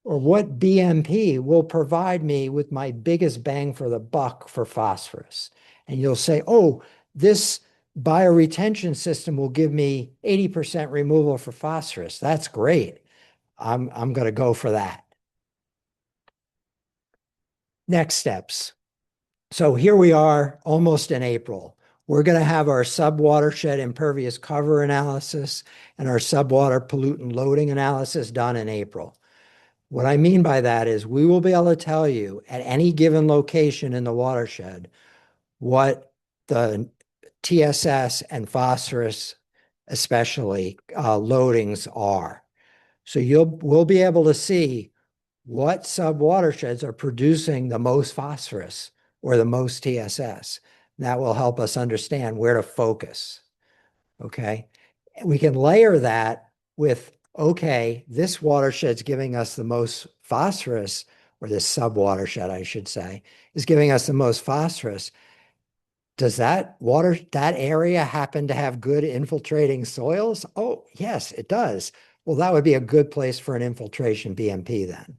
or what BMP will provide me with my biggest bang for the buck for phosphorus? And you'll say, oh, this bioretention system will give me 80% removal for phosphorus. That's great. I'm going to go for that. Next steps. So here we are almost in April. We're going to have our subwatershed impervious cover analysis and our subwater pollutant loading analysis done in April. What I mean by that is we will be able to tell you at any given location in the watershed what the TSS and phosphorus, especially loadings are. So we'll be able to see what subwatersheds are producing the most phosphorus or the most TSS. That will help us understand where to focus. Okay. We can layer that with, okay, this watershed's giving us the most phosphorus, or this subwatershed, I should say, is giving us the most phosphorus. Does that area happen to have good infiltrating soils? Oh, yes, it does. Well, that would be a good place for an infiltration BMP then.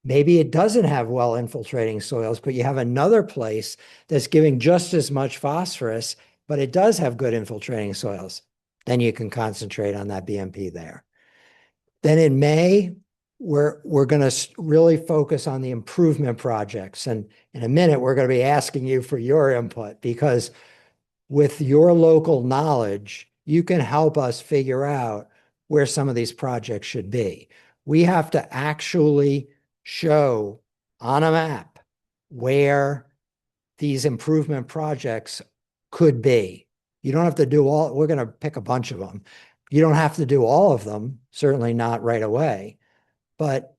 Maybe it doesn't have well infiltrating soils, but you have another place that's giving just as much phosphorus, but it does have good infiltrating soils. Then you can concentrate on that BMP there. Then in May, we're going to really focus on the improvement projects. And in a minute, we're going to be asking you for your input, because with your local knowledge, you can help us figure out where some of these projects should be. We have to actually show on a map where these improvement projects could be. You don't have to do all, we're going to pick a bunch of them. You don't have to do all of them, certainly not right away, but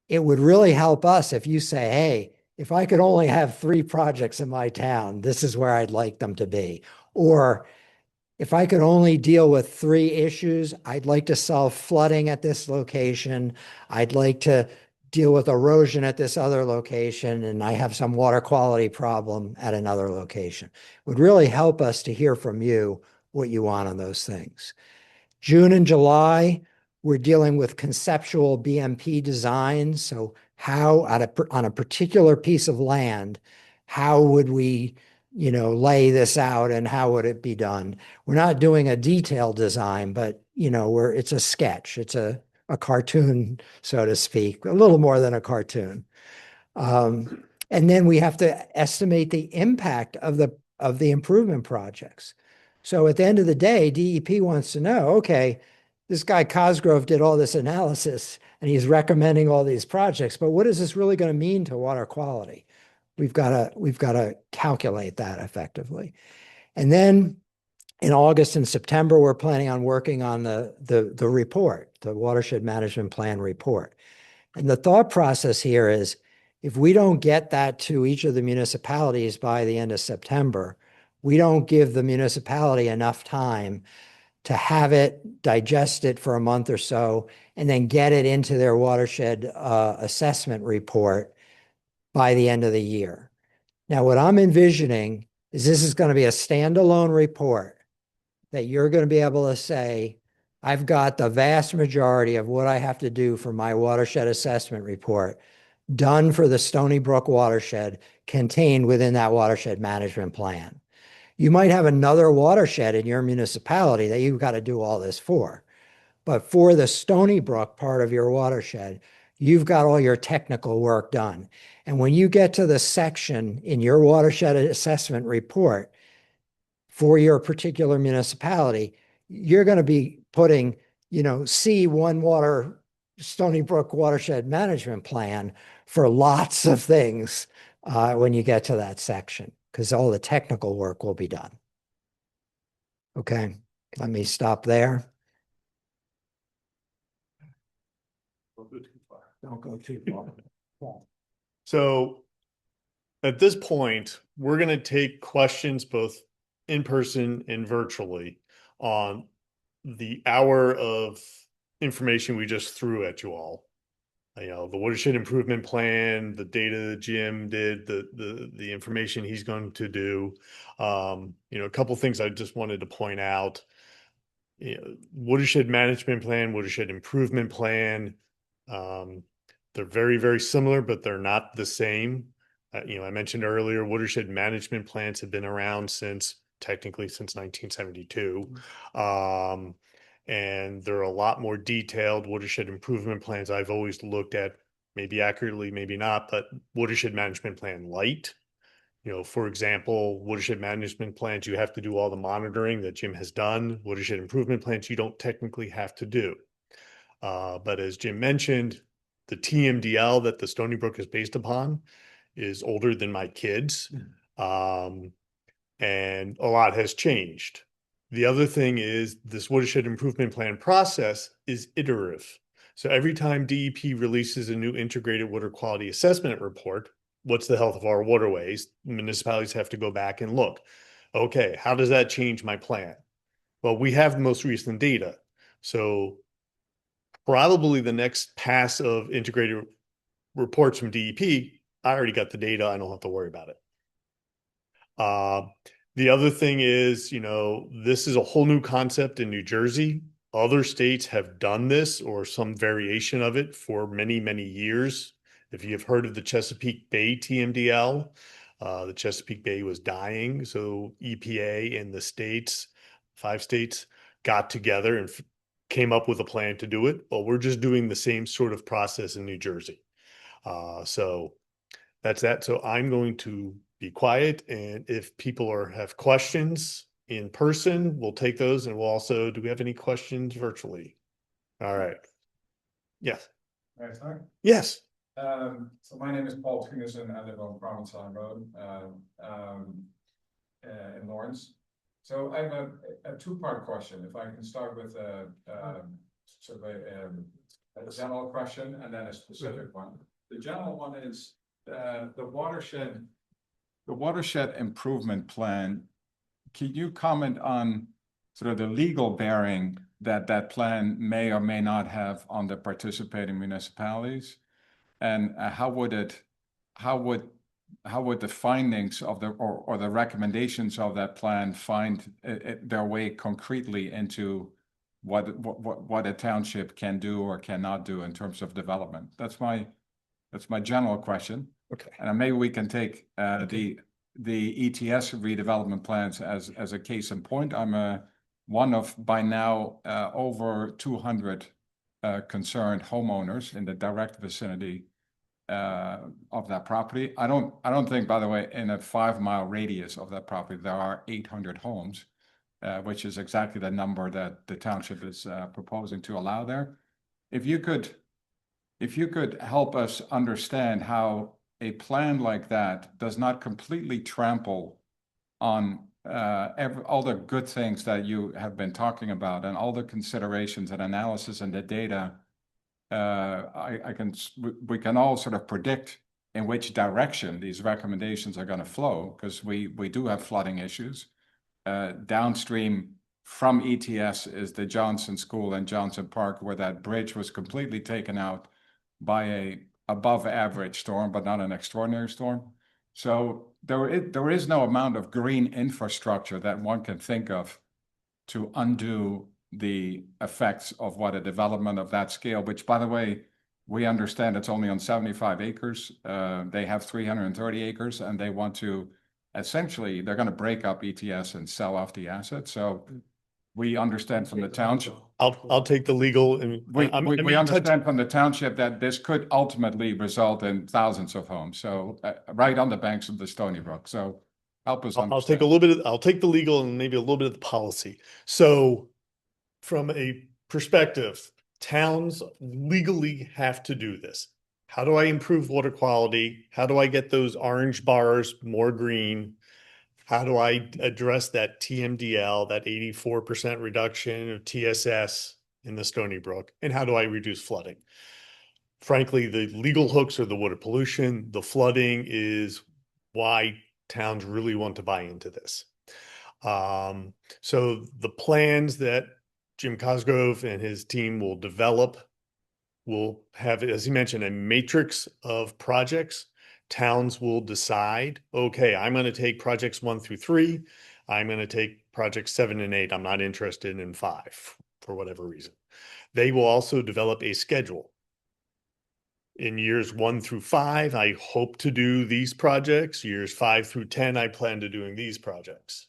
it would really help us if you say, hey, if I could only have 3 projects in my town, this is where I'd like them to be. Or if I could only deal with 3 issues, I'd like to solve flooding at this location. I'd like to deal with erosion at this other location, and I have some water quality problem at another location. It would really help us to hear from you what you want on those things. June and July, we're dealing with conceptual BMP designs. So how on a particular piece of land, how would we, lay this out and how would it be done? We're not doing a detailed design, but it's a sketch. It's a cartoon, so to speak, a little more than a cartoon. And then we have to estimate the impact of the improvement projects. So at the end of the day, DEP wants to know, okay, this guy Cosgrove did all this analysis and he's recommending all these projects, but what is this really going to mean to water quality? We've got to calculate that effectively. And then in August and September, we're planning on working on the report, the Watershed Management Plan report. And the thought process here is, if we don't get that to each of the municipalities by the end of September, we don't give the municipality enough time to have it, digest it for a month or so, and then get it into their watershed assessment report by the end of the year. Now, what I'm envisioning is this is going to be a standalone report that you're going to be able to say, I've got the vast majority of what I have to do for my watershed assessment report done for the Stony Brook watershed contained within that watershed management plan. You might have another watershed in your municipality that you've got to do all this for. But for the Stony Brook part of your watershed, you've got all your technical work done. And when you get to the section in your watershed assessment report for your particular municipality, you're going to be putting, C1 water, Stony Brook watershed management plan for lots of things when you get to that section, because all the technical work will be done. Okay, let me stop there. Don't go too far. So at this point, we're going to take questions both in person and virtually on the hour of information we just threw at you all. The watershed improvement plan, the data Jim did, the information he's going to do. A couple things I just wanted to point out. Watershed management plan, watershed improvement plan. They're very, very similar, but they're not the same. I mentioned earlier, watershed management plans have been around technically since 1972. And they're a lot more detailed. Watershed improvement plans I've always looked at, maybe accurately, maybe not, but watershed management plan light. For example, watershed management plans, you have to do all the monitoring that Jim has done. Watershed improvement plans, you don't technically have to do. But as Jim mentioned, the TMDL that the Stony Brook is based upon is older than my kids. And a lot has changed. The other thing is this watershed improvement plan process is iterative. So every time DEP releases a new integrated water quality assessment report, what's the health of our waterways? Municipalities have to go back and look. Okay, how does that change my plan? Well, we have the most recent data. So probably the next pass of integrated reports from DEP, I already got the data. I don't have to worry about it. The other thing is, this is a whole new concept in New Jersey. Other states have done this or some variation of it for many, many years. If you have heard of the Chesapeake Bay TMDL, the Chesapeake Bay was dying. So EPA and the states, 5 states, got together and came up with a plan to do it. Well, we're just doing the same sort of process in New Jersey. So that's that. So I'm going to be quiet. And if people have questions in person, we'll take those. And we'll also, do we have any questions virtually? All right. Yes. Yes. So my name is Paul Tunison. I live on Provincetown Road in Lawrence. So I have a two-part question. If I can start with sort of a general question and then a specific one. The general one is the watershed improvement plan. Can you comment on sort of the legal bearing that plan may or may not have on the participating municipalities, and how would the findings of or the recommendations of that plan find their way concretely into what a township can do or cannot do in terms of development? That's my general question. Okay. And maybe we can take the ETS redevelopment plans as a case in point. I'm one of, by now, over 200 concerned homeowners in the direct vicinity of that property. I don't think, by the way, in a 5-mile radius of that property, there are 800 homes, which is exactly the number that the township is proposing to allow there. If you could help us understand how a plan like that does not completely trample on all the good things that you have been talking about and all the considerations and analysis and the data, we can all sort of predict in which direction these recommendations are going to flow, because we do have flooding issues. Downstream from ETS is the Johnson School and Johnson Park, where that bridge was completely taken out by a above average storm, but not an extraordinary storm. So there is no amount of green infrastructure that one can think of to undo the effects of what a development of that scale, which, by the way, we understand it's only on 75 acres. They have 330 acres, and they want to, essentially, they're going to break up ETS and sell off the asset. So we understand from the township. I'll take the legal. And we understand from the township that this could ultimately result in thousands of homes. So right on the banks of the Stony Brook. So Help us I'll take a understand. little bit I'll take the legal and maybe a little bit of the policy. So from a perspective, towns legally have to do this. How do I improve water quality? How do I get those orange bars more green? How do I address that TMDL, that 84% reduction of TSS in the Stony Brook? And how do I reduce flooding? Frankly, the legal hooks are the water pollution. The flooding is why towns really want to buy into this. So the plans that Jim Cosgrove and his team will develop will have, as he mentioned, a matrix of projects. Towns will decide, okay, I'm going to take projects 1 through 3. I'm going to take projects 7 and 8. I'm not interested in 5 for whatever reason. They will also develop a schedule. In years 1 through 5, I hope to do these projects. Years 5 through 10, I plan to doing these projects.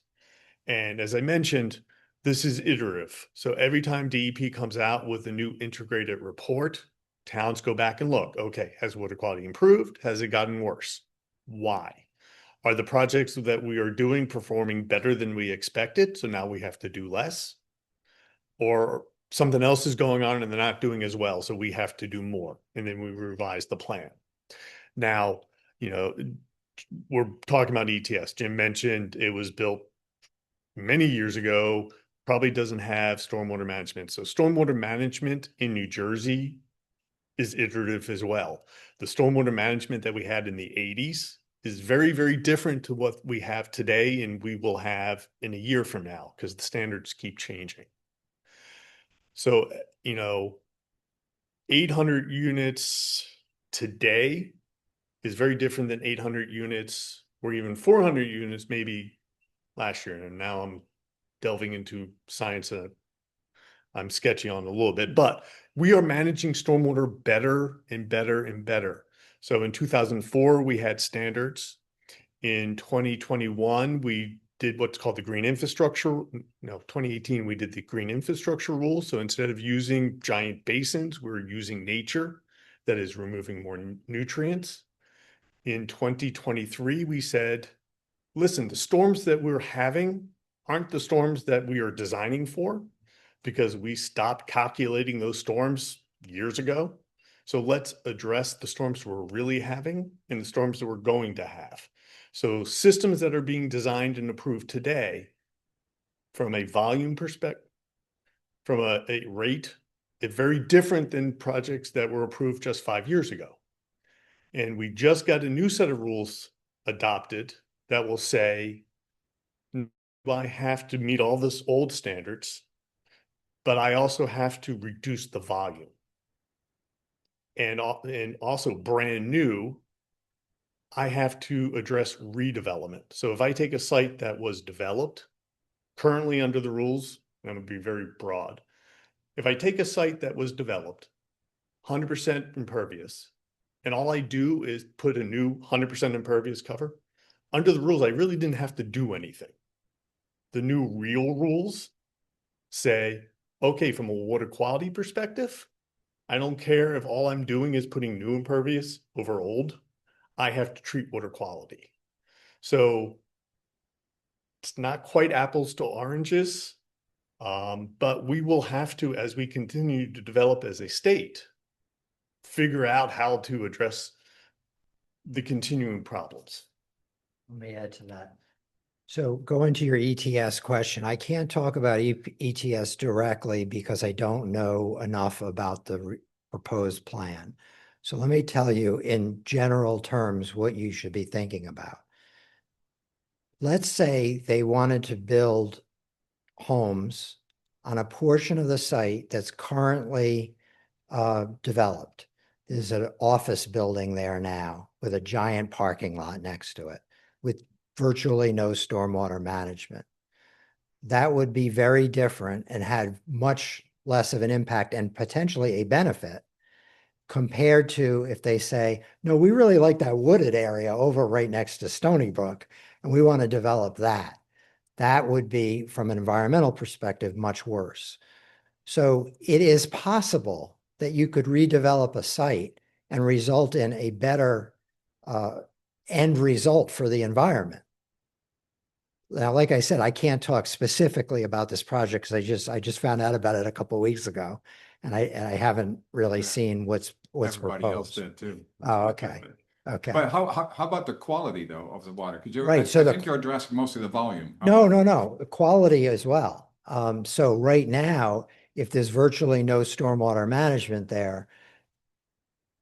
And as I mentioned, this is iterative. So every time DEP comes out with a new integrated report, towns go back and look, okay, has water quality improved? Has it gotten worse? Why? Are the projects that we are doing performing better than we expected? So now we have to do less? Or something else is going on and they're not doing as well, so we have to do more. And then we revise the plan. Now, you know, we're talking about ETS. Jim mentioned it was built many years ago, probably doesn't have stormwater management. So stormwater management in New Jersey is iterative as well. The stormwater management that we had in the 80s is very, very different to what we have today and we will have in a year from now because the standards keep changing. So, you know, 800 units today is very different than 800 units or even 400 units maybe last year. And now I'm delving into science that I'm sketchy on a little bit, but we are managing stormwater better and better and better. So in 2004, we had standards. In 2021, we did what's called the green infrastructure. No, 2018, we did the green infrastructure rule. So instead of using giant basins, we're using nature that is removing more nutrients. In 2023, we said, listen, the storms that we're having aren't the storms that we are designing for because we stopped calculating those storms years ago. So let's address the storms we're really having and the storms that we're going to have. So systems that are being designed and approved today from a volume perspective, from a rate, it's very different than projects that were approved just 5 years ago. And we just got a new set of rules adopted that will say, I have to meet all this old standards, but I also have to reduce the volume. And also brand new, I have to address redevelopment. So if I take a site that was developed currently under the rules, I'm going to be very broad. If I take a site that was developed, 100% impervious, and all I do is put a new 100% impervious cover, under the rules, I really didn't have to do anything. The new real rules say, okay, from a water quality perspective, I don't care if all I'm doing is putting new impervious over old. I have to treat water quality. So it's not quite apples to oranges, but we will have to, as we continue to develop as a state, figure out how to address the continuing problems. Let me add to that. So going to your ETS question, I can't talk about ETS directly because I don't know enough about the proposed plan. So let me tell you in general terms what you should be thinking about. Let's say they wanted to build homes on a portion of the site that's currently developed. There's an office building there now with a giant parking lot next to it with virtually no stormwater management. That would be very different and had much less of an impact and potentially a benefit compared to if they say, no, we really like that wooded area over right next to Stony Brook, and we want to develop that. That would be, from an environmental perspective, much worse. So it is possible that you could redevelop a site and result in a better end result for the environment. Now, like I said, I can't talk specifically about this project because I just found out about it a couple of weeks ago, and I haven't really Yeah. seen what's Everybody else proposed. did too. Oh, okay. Okay. But how about the quality though of the water? Because Right, I so think you're addressing mostly the volume. no, the quality as well. So right now, if there's virtually no stormwater management there,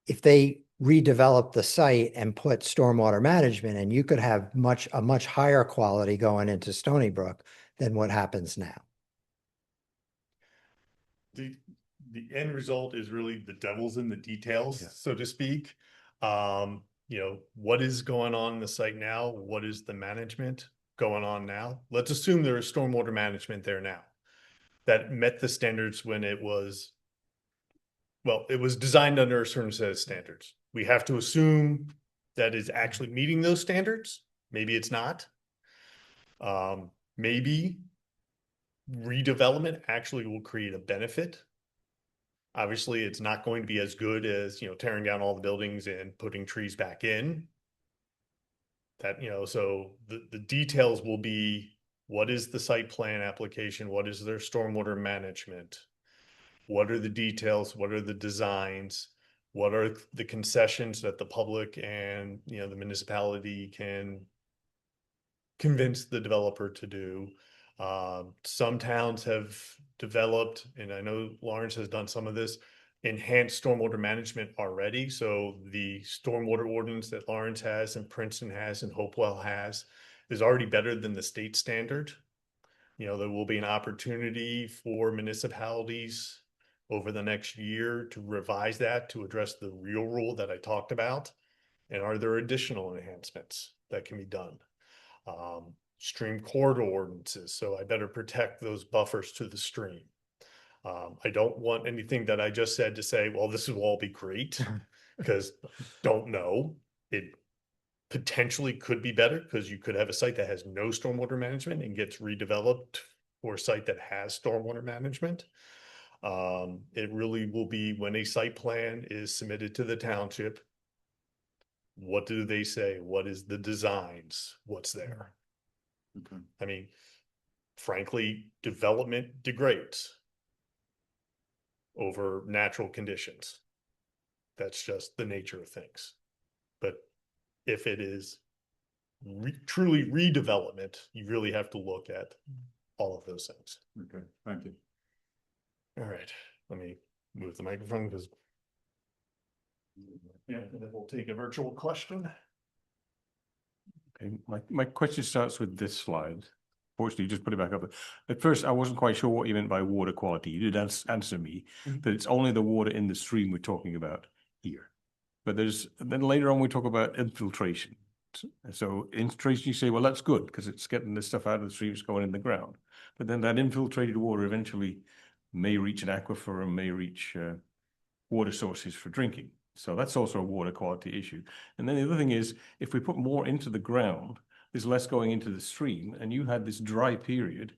if they redevelop the site and put stormwater management in, you could have a much higher quality going into Stony Brook than what happens now. The, the end result is really the devil's in the details, Yeah. so to speak. You know, what is going on in the site now? What is the management going on now? Let's assume there is stormwater management there now that met the standards when it was, well, it was designed under a certain set of standards. We have to assume that is actually meeting those standards. Maybe it's not. Maybe redevelopment actually will create a benefit. Obviously, it's not going to be as good as, you know, tearing down all the buildings and putting trees back in. That, you know, so the details will be, what is the site plan application? What is their stormwater management? What are the details? What are the designs? What are the concessions that the public and, you know, the municipality can convince the developer to do? Some towns have developed, and I know Lawrence has done some of this, enhanced stormwater management already. So the stormwater ordinance that Lawrence has and Princeton has and Hopewell has is already better than the state standard. You know, there will be an opportunity for municipalities over the next year to revise that to address the real rule that I talked about. And are there additional enhancements that can be done? Stream corridor ordinances, so I better protect those buffers to the stream. I don't want anything that I just said to say, well, this will all be great, because don't know. It potentially could be better because you could have a site that has no stormwater management and gets redeveloped for a site that has stormwater management. It really will be when a site plan is submitted to the township. What do they say? What is the designs? What's there? Okay. I mean, frankly, development degrades over natural conditions. That's just the nature of things. But if it is truly redevelopment, you really have to look at all of those things. Okay, thank you. All right, let me move the microphone because yeah, and then we'll take a virtual question. Okay, my question starts with this slide. Fortunately, you just put it back up. At first, I wasn't quite sure what you meant by water quality. You did answer me that it's only the water in the stream we're talking about here. But then later on we talk about infiltration. So infiltration, you say, well, that's good because it's getting this stuff out of the stream, it's going in the ground. But then that infiltrated water eventually may reach an aquifer and may reach water sources for drinking. So that's also a water quality issue. And then the other thing is, if we put more into the ground, there's less going into the stream, and you had this dry period.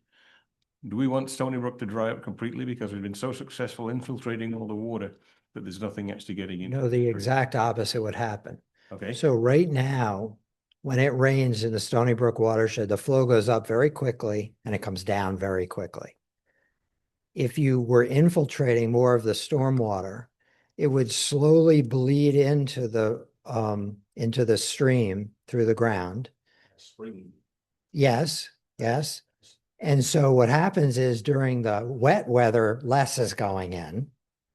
Do we want Stony Brook to dry up completely because we've been so successful infiltrating all the water that there's nothing actually getting into? No, the exact opposite would happen. Okay. So right now, when it rains in the Stony Brook watershed, the flow goes up very quickly and it comes down very quickly. If you were infiltrating more of the stormwater, it would slowly bleed into the stream through the ground. Spring. Yes, yes. And so what happens is during the wet weather, less is going in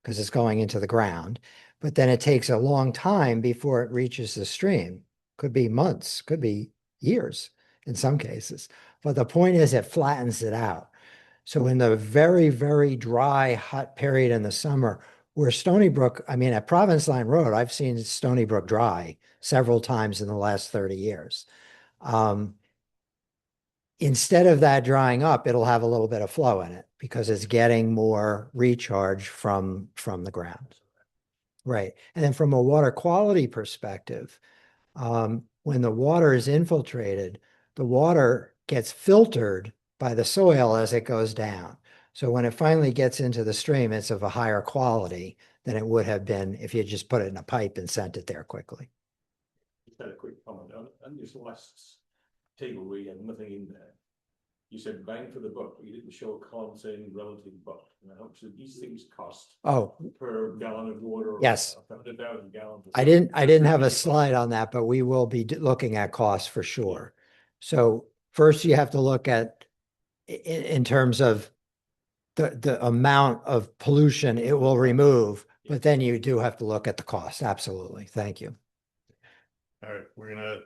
because it's going into the ground, but then it takes a long time before it reaches the stream. Could be months, could be years in some cases. But the point is it flattens it out. So in the very, very dry, hot period in the summer, where Stony Brook, I mean, at Province Line Road, I've seen Stony Brook dry several times in the last 30 years. Instead of that drying up, it'll have a little bit of flow in it because it's getting more recharge from the ground. Right. And then from a water quality perspective, when the water is infiltrated, the water gets filtered by the soil as it goes down. So when it finally gets into the stream, it's of a higher quality than it would have been if you just put it in a pipe and sent it there quickly. Just had a quick comment on this last table where you had nothing in there. you said bang for the buck, but you didn't show a column saying relative buck. And how much do these things cost Oh, per gallon of water? Or Yes. 100,000 gallons. I didn't have a slide on that, but we will be looking at costs for sure. So first you have to look at in terms of the amount of pollution it will remove, but then you do have to look at the cost. Absolutely. Thank you. All right,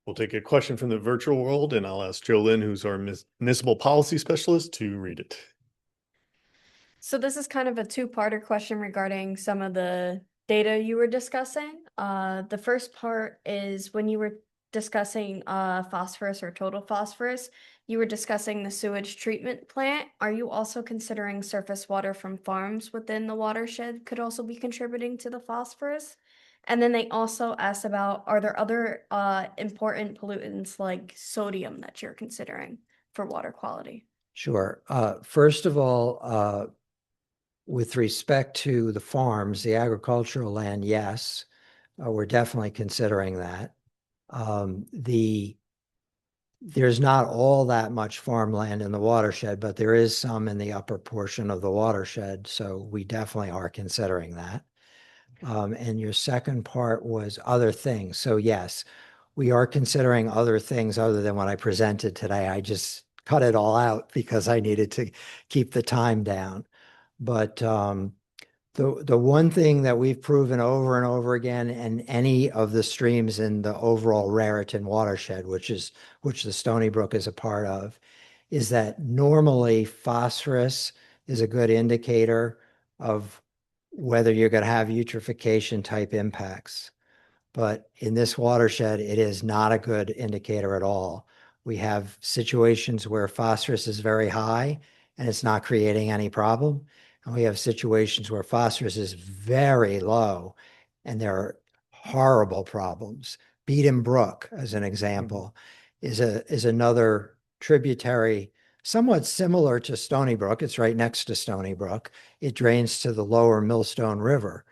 we'll take a question from the virtual world and I'll ask Jolynn, who's our municipal policy specialist, to read it. So this is kind of a two-parter question regarding some of the data you were discussing. The first part is when you were discussing phosphorus or total phosphorus, you were discussing the sewage treatment plant. Are you also considering surface water from farms within the watershed could also be contributing to the phosphorus? And then they also asked about, are there other important pollutants like sodium that you're considering for water quality? Sure. First of all, with respect to the farms, the agricultural land, yes, we're definitely considering that. There's not all that much farmland in the watershed, but there is some in the upper portion of the watershed, so we definitely are considering that. And your second part was other things. So yes, we are considering other things other than what I presented today. I just cut it all out because I needed to keep the time down. But the one thing that we've proven over and over again in any of the streams in the overall Raritan watershed, which the Stony Brook is a part of, is that normally phosphorus is a good indicator of whether you're going to have eutrophication type impacts. But in this watershed, it is not a good indicator at all. We have situations where phosphorus is very high and it's not creating any problem. And we have situations where phosphorus is very low and there are horrible problems. Brook, as an example, is another tributary somewhat similar to Stony Brook. It's right next to Stony Brook. It drains to the lower Millstone River.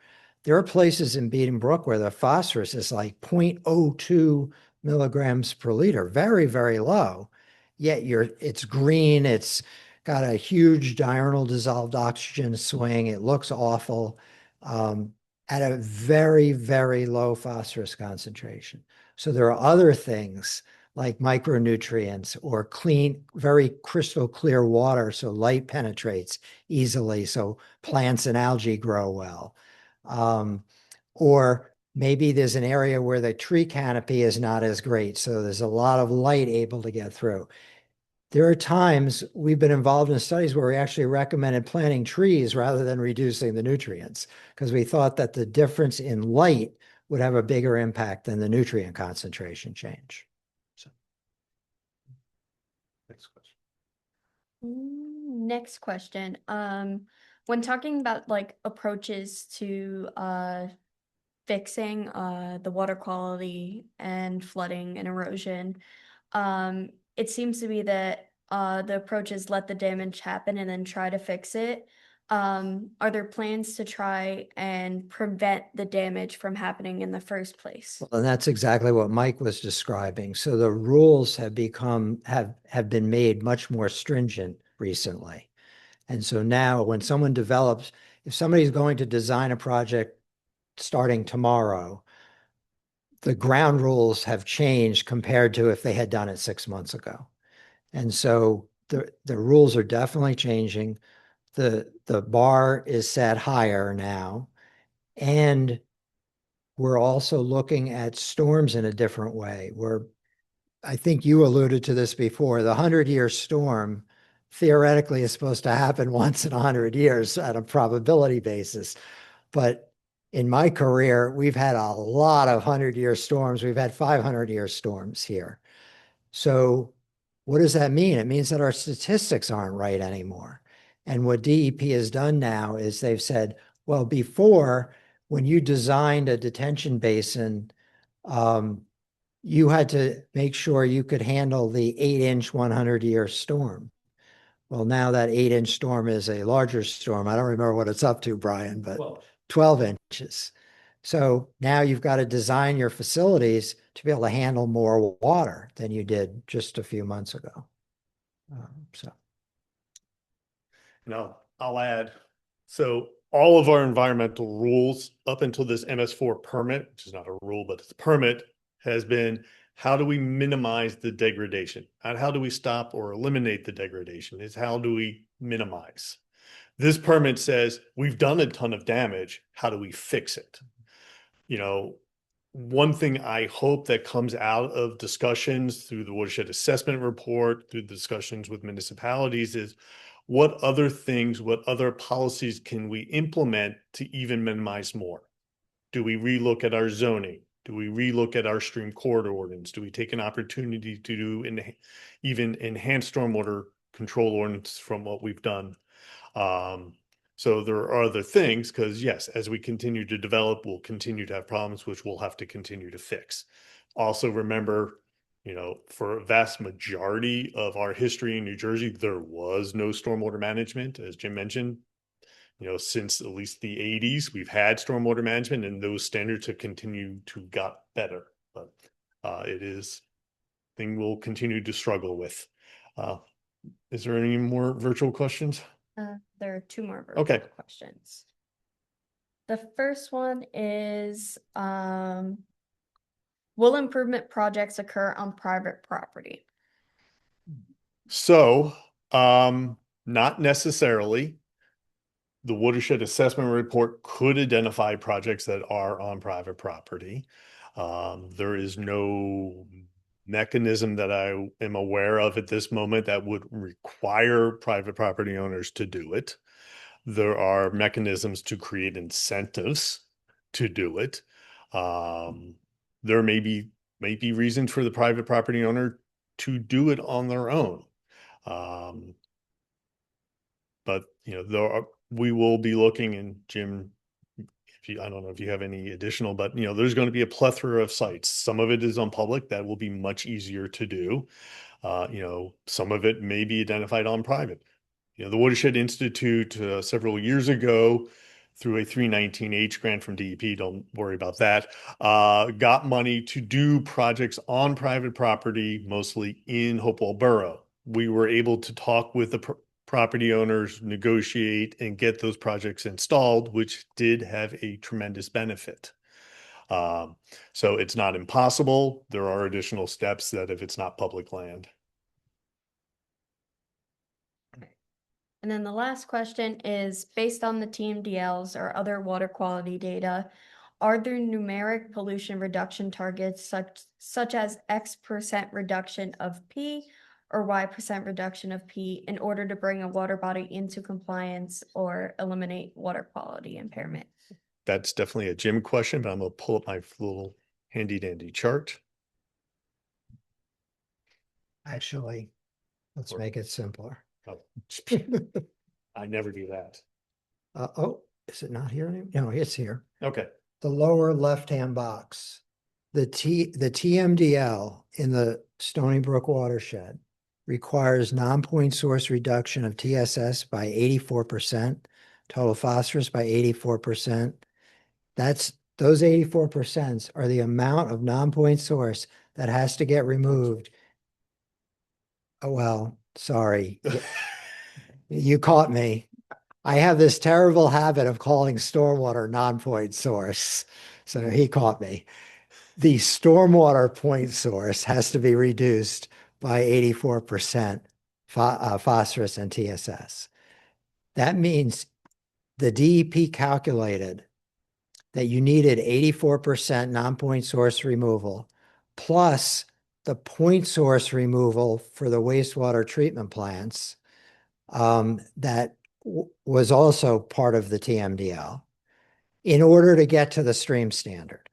There are places in Brook where the phosphorus is like 0.02 milligrams per liter, very, very low. Yet it's green, it's got a huge diurnal dissolved oxygen swing. It looks awful at a very, very low phosphorus concentration. So there are other things like micronutrients or clean, very crystal clear water so light penetrates easily so plants and algae grow well. Or maybe there's an area where the tree canopy is not as great, so there's a lot of light able to get through. There are times we've been involved in studies where we actually recommended planting trees rather than reducing the nutrients because we thought that the difference in light would have a bigger impact than the nutrient concentration change. So. Next question. Next question. When talking about like approaches to fixing the water quality and flooding and erosion, it seems to be that the approach is let the damage happen and then try to fix it. Are there plans to try and prevent the damage from happening in the first place? Well, and that's exactly what Mike was describing. So the rules have been made much more stringent recently. And so now when someone develops, if somebody's going to design a project starting tomorrow, the ground rules have changed compared to if they had done it 6 months ago. And so the rules are definitely changing. The bar is set higher now. And we're also looking at storms in a different way. I think you alluded to this before, the 100-year storm theoretically is supposed to happen once in 100 years at a probability basis. But in my career, we've had a lot of 100-year storms. We've had 500-year storms here. So what does that mean? It means that our statistics aren't right anymore. And what DEP has done now is they've said, well, before, when you designed a detention basin, you had to make sure you could handle the 8-inch 100-year storm. Well, now that 8-inch storm is a larger storm. I don't remember what it's up to, Brian, but 12 inches. So now you've got to design your facilities to be able to handle more water than you did just a few months ago. So, I'll add, so all of our environmental rules up until this MS4 permit, which is not a rule, but it's a permit, has been how do we minimize the degradation? Not how do we stop or eliminate the degradation? It's how do we minimize? This permit says we've done a ton of damage. How do we fix it? One thing I hope that comes out of discussions through the watershed assessment report, through discussions with municipalities is what other things, what other policies can we implement to even minimize more? Do we relook at our zoning? Do we relook at our stream corridor ordinance? Do we take an opportunity to do even enhance stormwater control ordinance from what we've done? So there are other things because yes, as we continue to develop, we'll continue to have problems, which we'll have to continue to fix. Also remember, for a vast majority of our history in New Jersey, there was no stormwater management, as Jim mentioned. Since at least the 80s, we've had stormwater management and those standards have continued to got better, but it is thing we'll continue to struggle with. Is there any more virtual questions? There are two more Okay. virtual questions. The first one is, will improvement projects occur on private property? So, not necessarily. The watershed assessment report could identify projects that are on private property. There is no mechanism that I am aware of at this moment that would require private property owners to do it. There are mechanisms to create incentives to do it. There may be reasons for the private property owner to do it on their own. But we will be looking, and Jim, I don't know if you have any additional, but there's going to be a plethora of sites. Some of it is on public that will be much easier to do. Some of it may be identified on private. The Watershed Institute several years ago, through a 319H grant from DEP, don't worry about that, got money to do projects on private property, mostly in Hopewell Borough. We were able to talk with the property owners, negotiate, and get those projects installed, which did have a tremendous benefit. So it's not impossible. There are additional steps that if it's not public land. And then the last question is, based on the TMDLs or other water quality data, are there numeric pollution reduction targets such as X% reduction of P or Y% reduction of P in order to bring a water body into compliance or eliminate water quality impairment? That's definitely a Jim question, but I'm going to pull up my little handy dandy chart. actually, let's make it simpler. Oh, I never do that. Oh, is it not here anymore? No, it's here. Okay. The lower left-hand box, the TMDL in the Stony Brook watershed requires non-point source reduction of TSS by 84%, total phosphorus by 84%. Those 84% are the amount of non-point source that has to get removed. Oh, well, sorry. You caught me. I have this terrible habit of calling stormwater non-point source. So he caught me. The stormwater point source has to be reduced by 84% phosphorus and TSS. That means the DEP calculated that you needed 84% non-point source removal plus the point source removal for the wastewater treatment plants that was also part of the TMDL in order to get to the stream standard.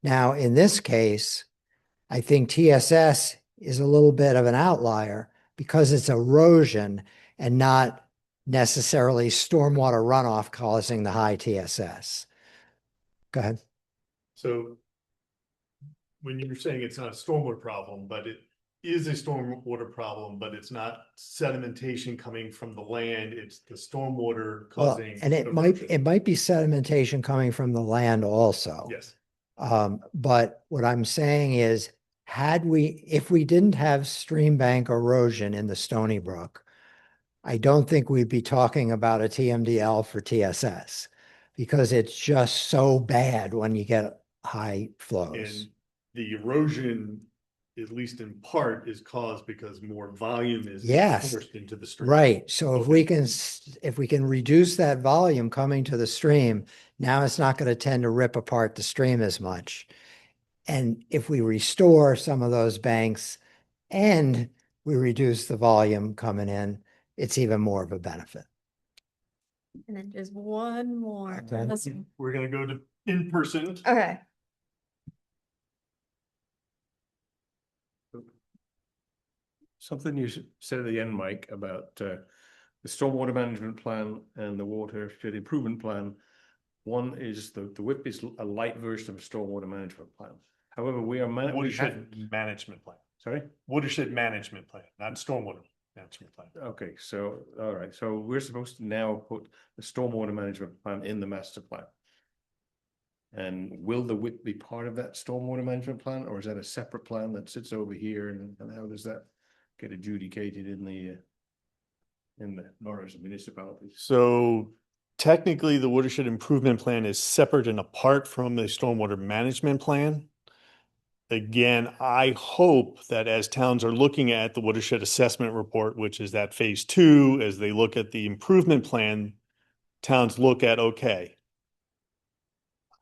Now, in this case, I think TSS is a little bit of an outlier because it's erosion and not necessarily stormwater runoff causing the high TSS. Go ahead. So when you're saying it's not a stormwater problem, but it is a stormwater problem, but it's not sedimentation coming from the land, it's the stormwater Well, causing. and it might be sedimentation coming from the land also. Yes. But what I'm saying is if we didn't have stream bank erosion in the Stony Brook, I don't think we'd be talking about a TMDL for TSS because it's just so bad when you get high flows. And the erosion, at least in part, is caused because more volume is Yes. forced into the stream. Right. So if we Okay. can reduce that volume coming to the stream, now it's not going to tend to rip apart the stream as much. And if we restore some of those banks and we reduce the volume coming in, it's even more of a benefit. And then just one more. Okay. We're gonna go to in person. Okay. Something you said at the end, Mike, about the stormwater management plan and the watershed improvement plan. One is the WIP is a light version of a stormwater management plan. However, we are Watershed management plan. sorry. Watershed management plan, not stormwater management plan. Okay, so all right, so we're supposed to now put the stormwater management plan in the master plan. And will the WIP be part of that stormwater management plan, or is that a separate plan that sits over here? And how does that get adjudicated in the Norris municipalities? So technically, the watershed improvement plan is separate and apart from the stormwater management plan. Again, I hope that as towns are looking at the watershed assessment report, which is that phase 2, as they look at the improvement plan, towns look at, okay,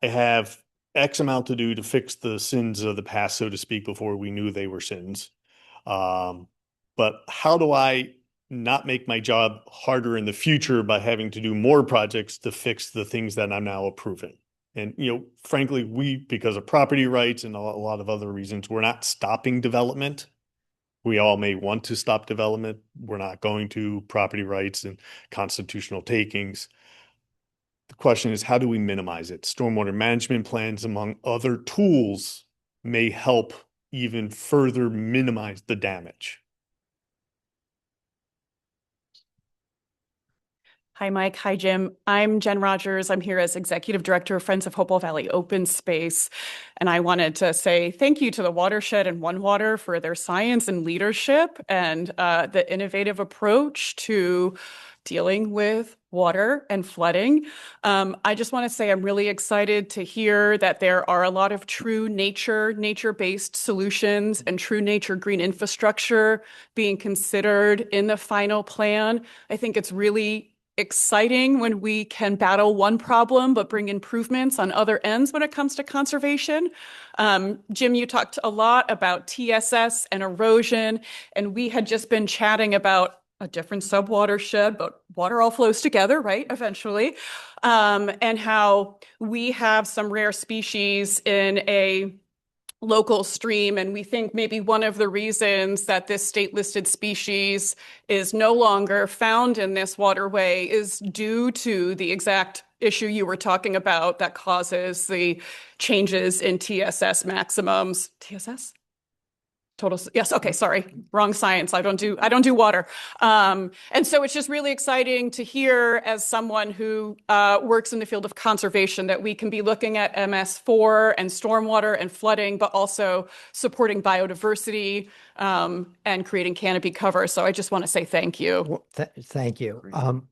I have X amount to do to fix the sins of the past, so to speak, before we knew they were sins. But how do I not make my job harder in the future by having to do more projects to fix the things that I'm now approving? And, frankly, because of property rights and a lot of other reasons, we're not stopping development. We all may want to stop development. We're not going to. Property rights and constitutional takings. The question is, how do we minimize it? Stormwater management plans, among other tools, may help even further minimize the damage. Hi, Mike. Hi, Jim. I'm Jen Rogers. I'm here as Executive Director of Friends of Hopewell Valley Open Space. And I wanted to say thank you to the Watershed and One Water for their science and leadership and the innovative approach to dealing with water and flooding. I just want to say I'm really excited to hear that there are a lot of true nature-based solutions and true nature green infrastructure being considered in the final plan. I think it's really exciting when we can battle one problem but bring improvements on other ends when it comes to conservation. Jim, you talked a lot about TSS and erosion, and we had just been chatting about a different subwatershed, but water all flows together, right, eventually, and how we have some rare species in a local stream. And we think maybe one of the reasons that this state listed species is no longer found in this waterway is due to the exact issue you were talking about that causes the changes in TSS maximums. TSS? Total, yes, okay, sorry, wrong science. I don't do water. And so it's just really exciting to hear, as someone who works in the field of conservation, that we can be looking at MS4 and stormwater and flooding, but also supporting biodiversity and creating canopy cover. So I just want to say thank you. Well, thank you.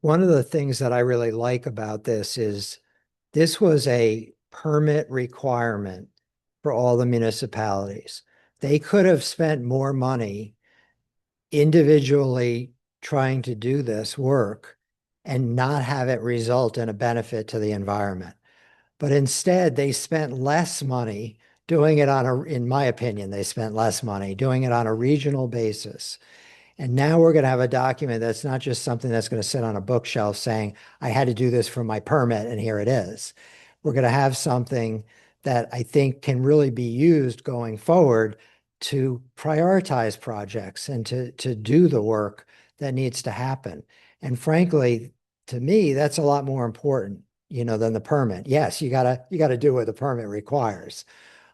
One of the things that I really like about this is this was a permit requirement for all the municipalities. They could have spent more money individually trying to do this work and not have it result in a benefit to the environment. But instead, they spent less money doing it in my opinion, they spent less money doing it on a regional basis. And now we're going to have a document that's not just something that's going to sit on a bookshelf saying, I had to do this for my permit and here it is. We're going to have something that I think can really be used going forward to prioritize projects and to do the work that needs to happen. And frankly, to me, that's a lot more important, than the permit. Yes, you gotta do what the permit requires.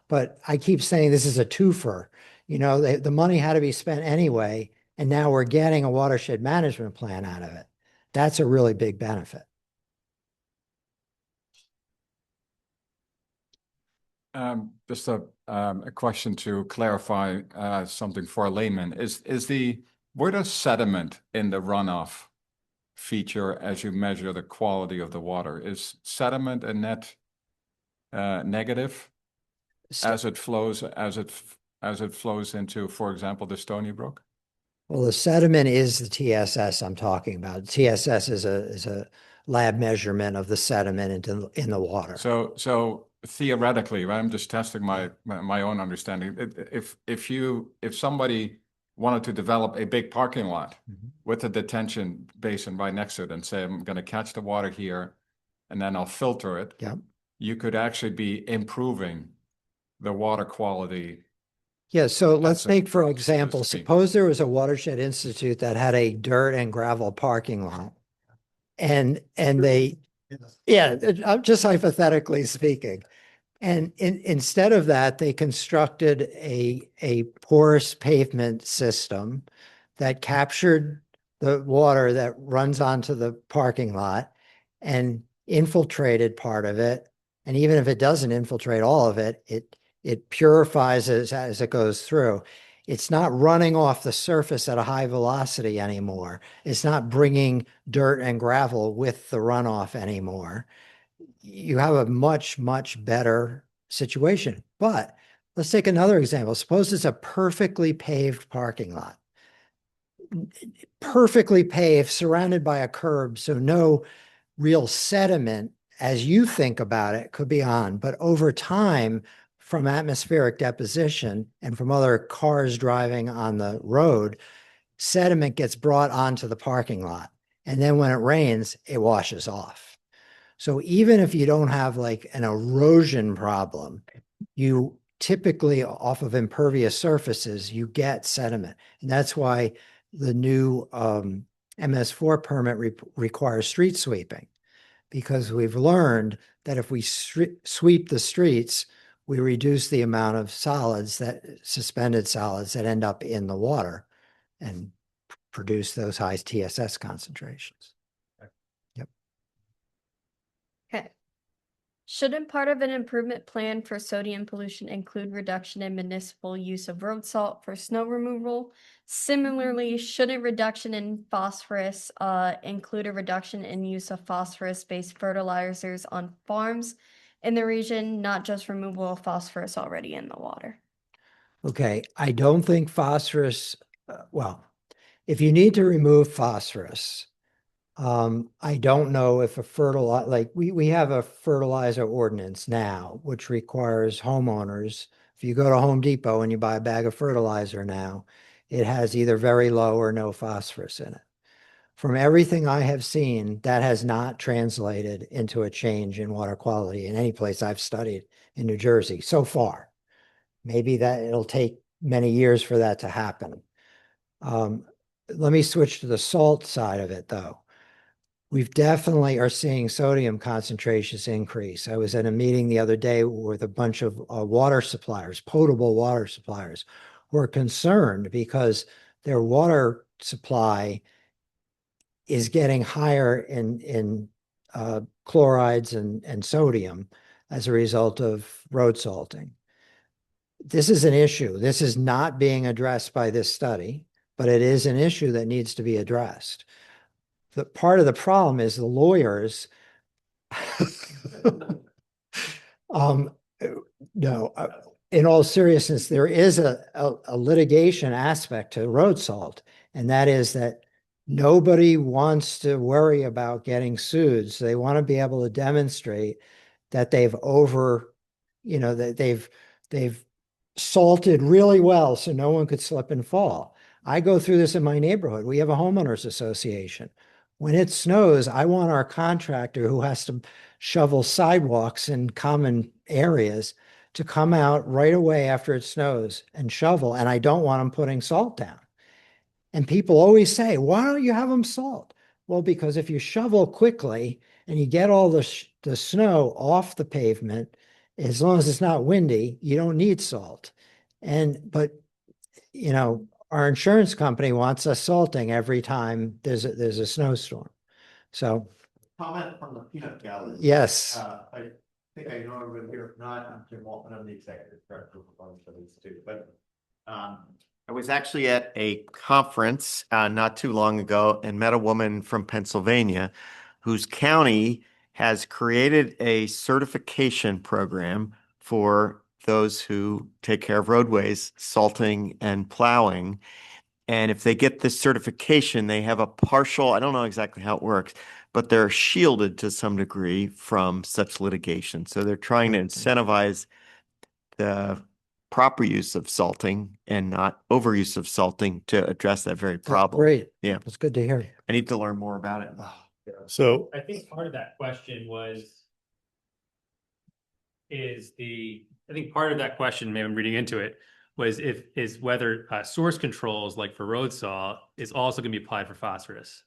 But I keep saying this is a twofer. The money had to be spent anyway, and now we're getting a watershed management plan out of it. That's a really big benefit. Just a a question to clarify something for a layman. Where does sediment in the runoff feature as you measure the quality of the water? Is sediment a net negative as it flows into, for example, the Stony Brook? Well, the sediment is the TSS I'm talking about. TSS is a lab measurement of the sediment in the water. So theoretically, right, I'm just testing my own understanding. If somebody wanted to develop a big parking lot with a detention basin right next to it and say, I'm going to catch the water here and then I'll filter it, Yeah. you could actually be improving the water quality. Yeah, so let's That's a- take, for so to example, speak. suppose there was a Watershed Institute that had a dirt and gravel parking lot. And they, yeah, I'm just hypothetically speaking. And instead of that, they constructed a porous pavement system that captured the water that runs onto the parking lot and infiltrated part of it. And even if it doesn't infiltrate all of it, it purifies as it goes through. It's not running off the surface at a high velocity anymore. It's not bringing dirt and gravel with the runoff anymore. You have a much, much better situation. But let's take another example. Suppose it's a perfectly paved parking lot. Perfectly paved, surrounded by a curb, so no real sediment, as you think about it, could be on. But over time, from atmospheric deposition and from other cars driving on the road, sediment gets brought onto the parking lot. And then when it rains, it washes off. So even if you don't have like an erosion problem, you typically, off of impervious surfaces, you get sediment. And that's why the new MS4 permit requires street sweeping, because we've learned that if we sweep the streets, we reduce the amount of suspended solids that end up in the water and produce those high TSS concentrations. Yep. Okay. Shouldn't part of an improvement plan for sodium pollution include reduction in municipal use of road salt for snow removal? Similarly, shouldn't reduction in phosphorus include a reduction in use of phosphorus-based fertilizers on farms in the region, not just removal of phosphorus already in the water? Okay, I don't think phosphorus, well, if you need to remove phosphorus, I don't know if a fertilizer, like we have a fertilizer ordinance now, which requires homeowners, if you go to Home Depot and you buy a bag of fertilizer now, it has either very low or no phosphorus in it. From everything I have seen, that has not translated into a change in water quality in any place I've studied in New Jersey so far. Maybe that it'll take many years for that to happen. Let me switch to the salt side of it, though. We've definitely are seeing sodium concentrations increase. I was at a meeting the other day with a bunch of water suppliers, potable water suppliers, who are concerned because their water supply is getting higher in chlorides and sodium as a result of road salting. This is an issue. This is not being addressed by this study, but it is an issue that needs to be addressed. The part of the problem is the lawyers. No, in all seriousness, there is a litigation aspect to road salt, and that is that nobody wants to worry about getting sued. So they want to be able to demonstrate that that they've salted really well so no one could slip and fall. I go through this in my neighborhood. We have a homeowners association. When it snows, I want our contractor who has to shovel sidewalks in common areas to come out right away after it snows and shovel, and I don't want them putting salt down. And people always say, why don't you have them salt? Well, because if you shovel quickly and you get all the snow off the pavement, as long as it's not windy, you don't need salt. But our insurance company wants us salting every time there's a snowstorm. So Comment from the peanut gallery. yes, think I know everybody here. If not, I'm Jim Walton. I'm the executive director of Watershed Institute. But I was actually at a conference not too long ago and met a woman from Pennsylvania whose county has created a certification program for those who take care of roadways, salting and plowing. And if they get this certification, they have a partial, I don't know exactly how it works, but they're shielded to some degree from such litigation. So they're trying to incentivize the proper use of salting and not overuse of salting to address that very That's problem. great. Yeah. It's good to hear. I need to learn more about it. So I think part of that question I think part of that question, maybe I'm reading into it, was whether source controls like for road salt is also going to be applied for phosphorus.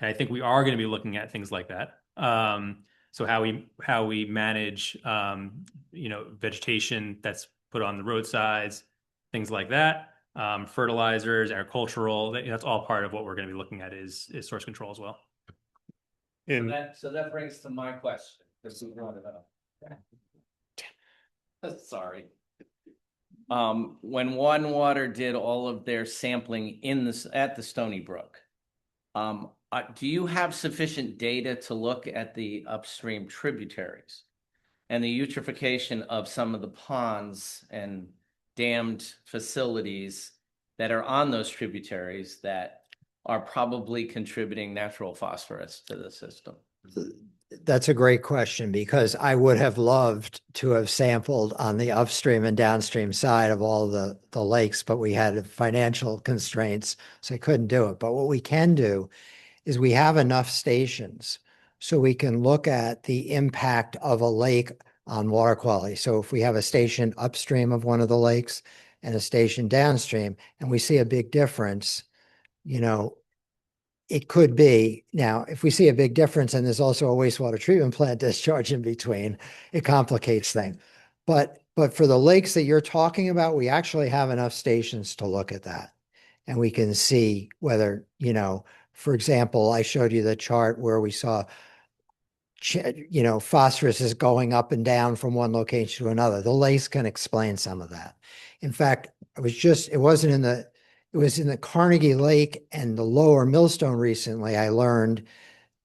And I think we are going to be looking at things like that. So how we manage vegetation that's put on the roadsides, things like that. Fertilizers, agricultural, that's all part of what we're going to be looking at is source control as well. So that brings to my question, because we brought it up. Sorry. When One Water did all of their sampling at the Stony Brook, do you have sufficient data to look at the upstream tributaries and the eutrophication of some of the ponds and dammed facilities that are on those tributaries that are probably contributing natural phosphorus to the system? That's a great question because I would have loved to have sampled on the upstream and downstream side of all the lakes, but we had financial constraints, so I couldn't do it. But what we can do is we have enough stations so we can look at the impact of a lake on water quality. So if we have a station upstream of one of the lakes and a station downstream, and we see a big difference, it could be. Now, if we see a big difference and there's also a wastewater treatment plant discharge in between, it complicates things. But for the lakes that you're talking about, we actually have enough stations to look at that. And we can see whether, for example, I showed you the chart where we saw, phosphorus is going up and down from one location to another. The lakes can explain some of that. In fact, it was in the Carnegie Lake and the lower Millstone recently. I learned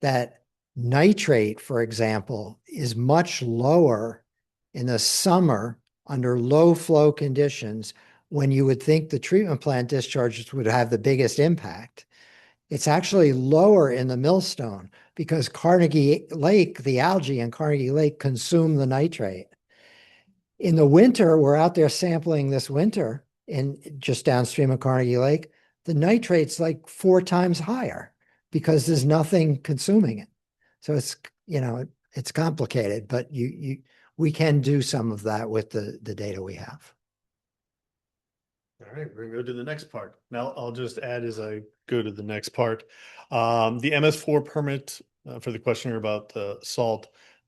that nitrate, for example, is much lower in the summer under low flow conditions when you would think the treatment plant discharges would have the biggest impact. It's actually lower in the Millstone because Carnegie Lake, the algae in Carnegie Lake consume the nitrate. In the winter, we're out there sampling this winter in just downstream of Carnegie Lake. The nitrate's like 4 times higher because there's nothing consuming it. So it's complicated, but we can do some of that with the data we have. all right, we're gonna go to the next part. Now I'll just add as I go to the next part. The MS4 permit for the questioner about the salt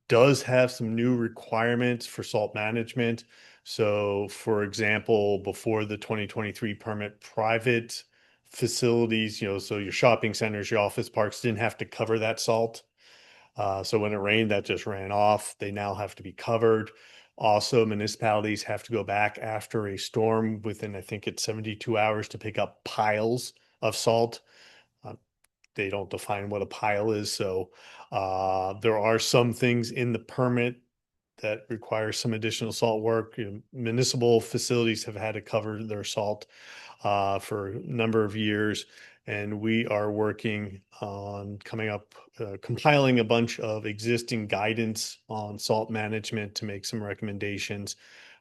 does have some new requirements for salt management. So for example, before the 2023 permit, private facilities, so your shopping centers, your office parks didn't have to cover that salt. So when it rained, that just ran off. They now have to be covered. Also, municipalities have to go back after a storm within, I think it's 72 hours to pick up piles of salt. They don't define what a pile is. So there are some things in the permit that require some additional salt work. Municipal facilities have had to cover their salt for a number of years. And we are working on compiling a bunch of existing guidance on salt management to make some recommendations.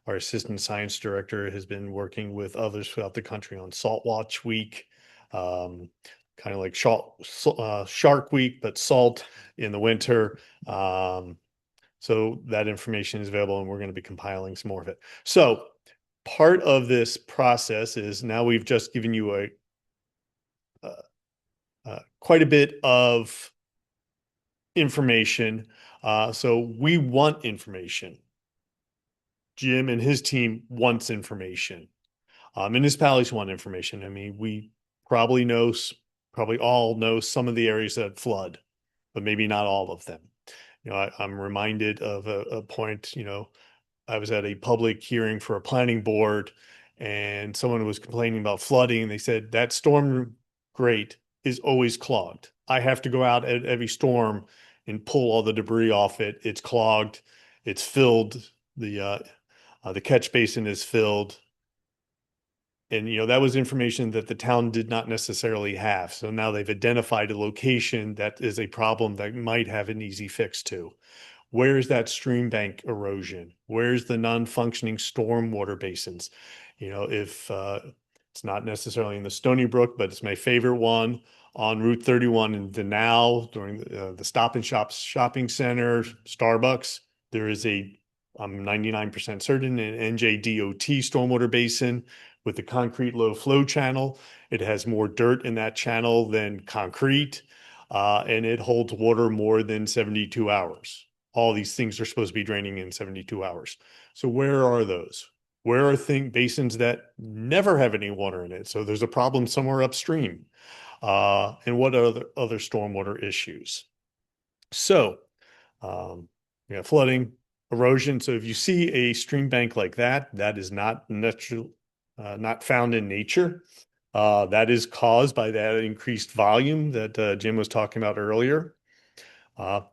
Our assistant science director has been working with others throughout the country on Salt Watch Week, kind of like Shark Week, but salt in the winter. So that information is available and we're going to be compiling some more of it. So part of this process is now we've just given you quite a bit of information. So we want information. Jim and his team wants information. Municipalities want information. I mean, we probably all know some of the areas that flood, but maybe not all of them. I'm reminded of a point, I was at a public hearing for a planning board and someone was complaining about flooding and they said that storm grate is always clogged. I have to go out at every storm and pull all the debris off it. It's clogged. It's filled. The catch basin is filled. And, that was information that the town did not necessarily have. So now they've identified a location that is a problem that might have an easy fix to. Where's that stream bank erosion? Where's the non-functioning stormwater basins? If it's not necessarily in the Stony Brook, but it's my favorite one on Route 31 in Denal during the Stop and Shop shopping center, Starbucks. There is I'm 99% certain, an NJDOT stormwater basin with a concrete low flow channel. It has more dirt in that channel than concrete, and it holds water more than 72 hours. All these things are supposed to be draining in 72 hours. So where are those? Where are basins that never have any water in it? So there's a problem somewhere upstream. And what are the other stormwater issues? So, flooding, erosion. So if you see a stream bank like that, that is not natural, not found in nature. That is caused by that increased volume that Jim was talking about earlier.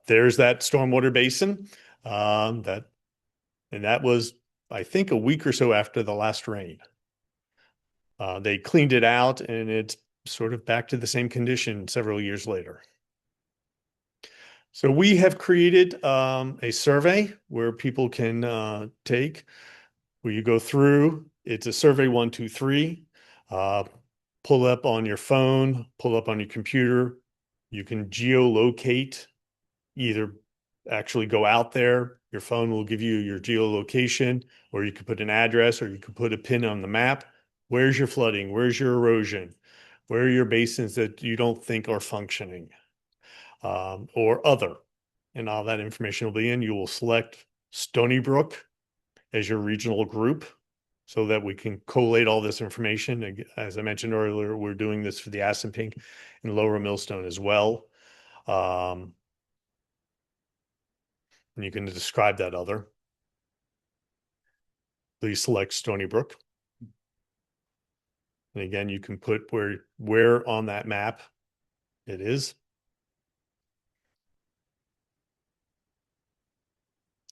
There's that stormwater basin and that was, I think, a week or so after the last rain. They cleaned it out and it's sort of back to the same condition several years later. So we have created a survey where people can take, where you go through. It's a survey 1, 2, 3. Pull up on your phone, pull up on your computer. You can geolocate, either actually go out there. Your phone will give you your geolocation, or you could put an address, or you could put a pin on the map. Where's your flooding? Where's your erosion? Where are your basins that you don't think are functioning? Or other, and all that information will be in. You will select Stony Brook as your regional group so that we can collate all this information. As I mentioned earlier, we're doing this for the Assunpink and Lower Millstone as well. And you can describe that other. Please select Stony Brook. And again, you can put where on that map it is.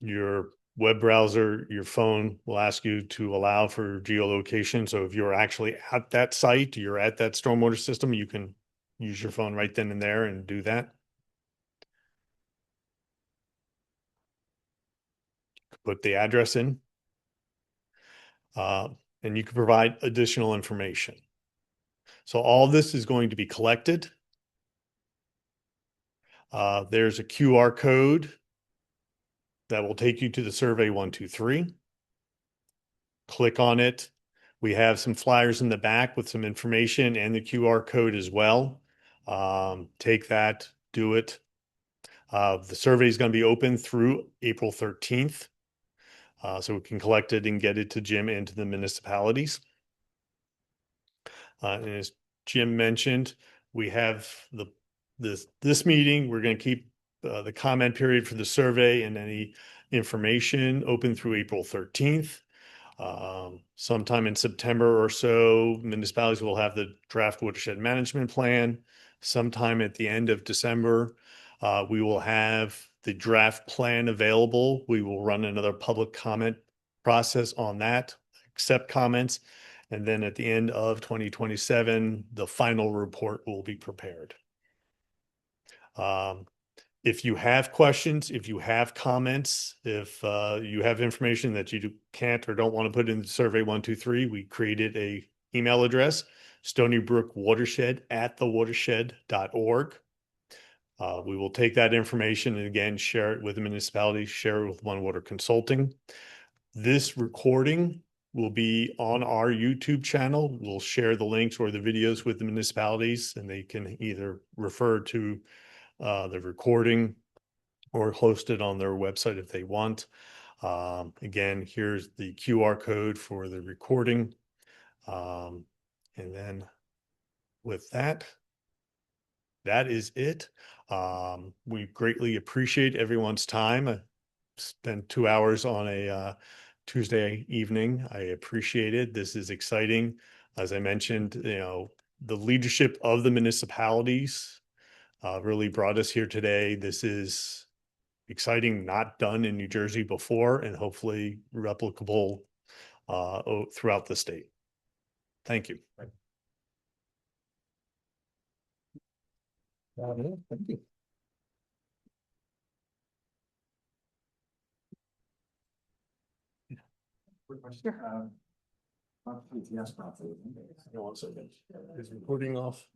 Your web browser, your phone will ask you to allow for geolocation. So if you're actually at that site, you're at that stormwater system, you can use your phone right then and there and do that. Put the address in. And you can provide additional information. So all this is going to be collected. There's a QR code that will take you to the survey 1, 2, 3. Click on it. We have some flyers in the back with some information and the QR code as well. Take that, do it. The survey is going to be open through April 13th. So we can collect it and get it to Jim and to the municipalities. And as Jim mentioned, we have this meeting. We're going to keep the comment period for the survey and any information open through April 13th. Sometime in September or so, municipalities will have the draft watershed management plan. Sometime at the end of December, we will have the draft plan available. We will run another public comment process on that, accept comments. And then at the end of 2027, the final report will be prepared. If you have questions, if you have comments, if you have information that you can't or don't want to put in the survey 1, 2, 3, we created a email address, stonybrookwatershed@thewatershed.org. We will take that information and again, share it with the municipality, share it with One Water Consulting. This recording will be on our YouTube channel. We'll share the links or the videos with the municipalities and they can either refer to the recording or host it on their website if they want. Again, here's the QR code for the recording. And then with that, that is it. We greatly appreciate everyone's time. I spent 2 hours on a Tuesday evening. I appreciate it. This is exciting. As I mentioned, the leadership of the municipalities really brought us here today. This is exciting, not done in New Jersey before, and hopefully replicable throughout the state. Thank you. Thank you. Is recording off?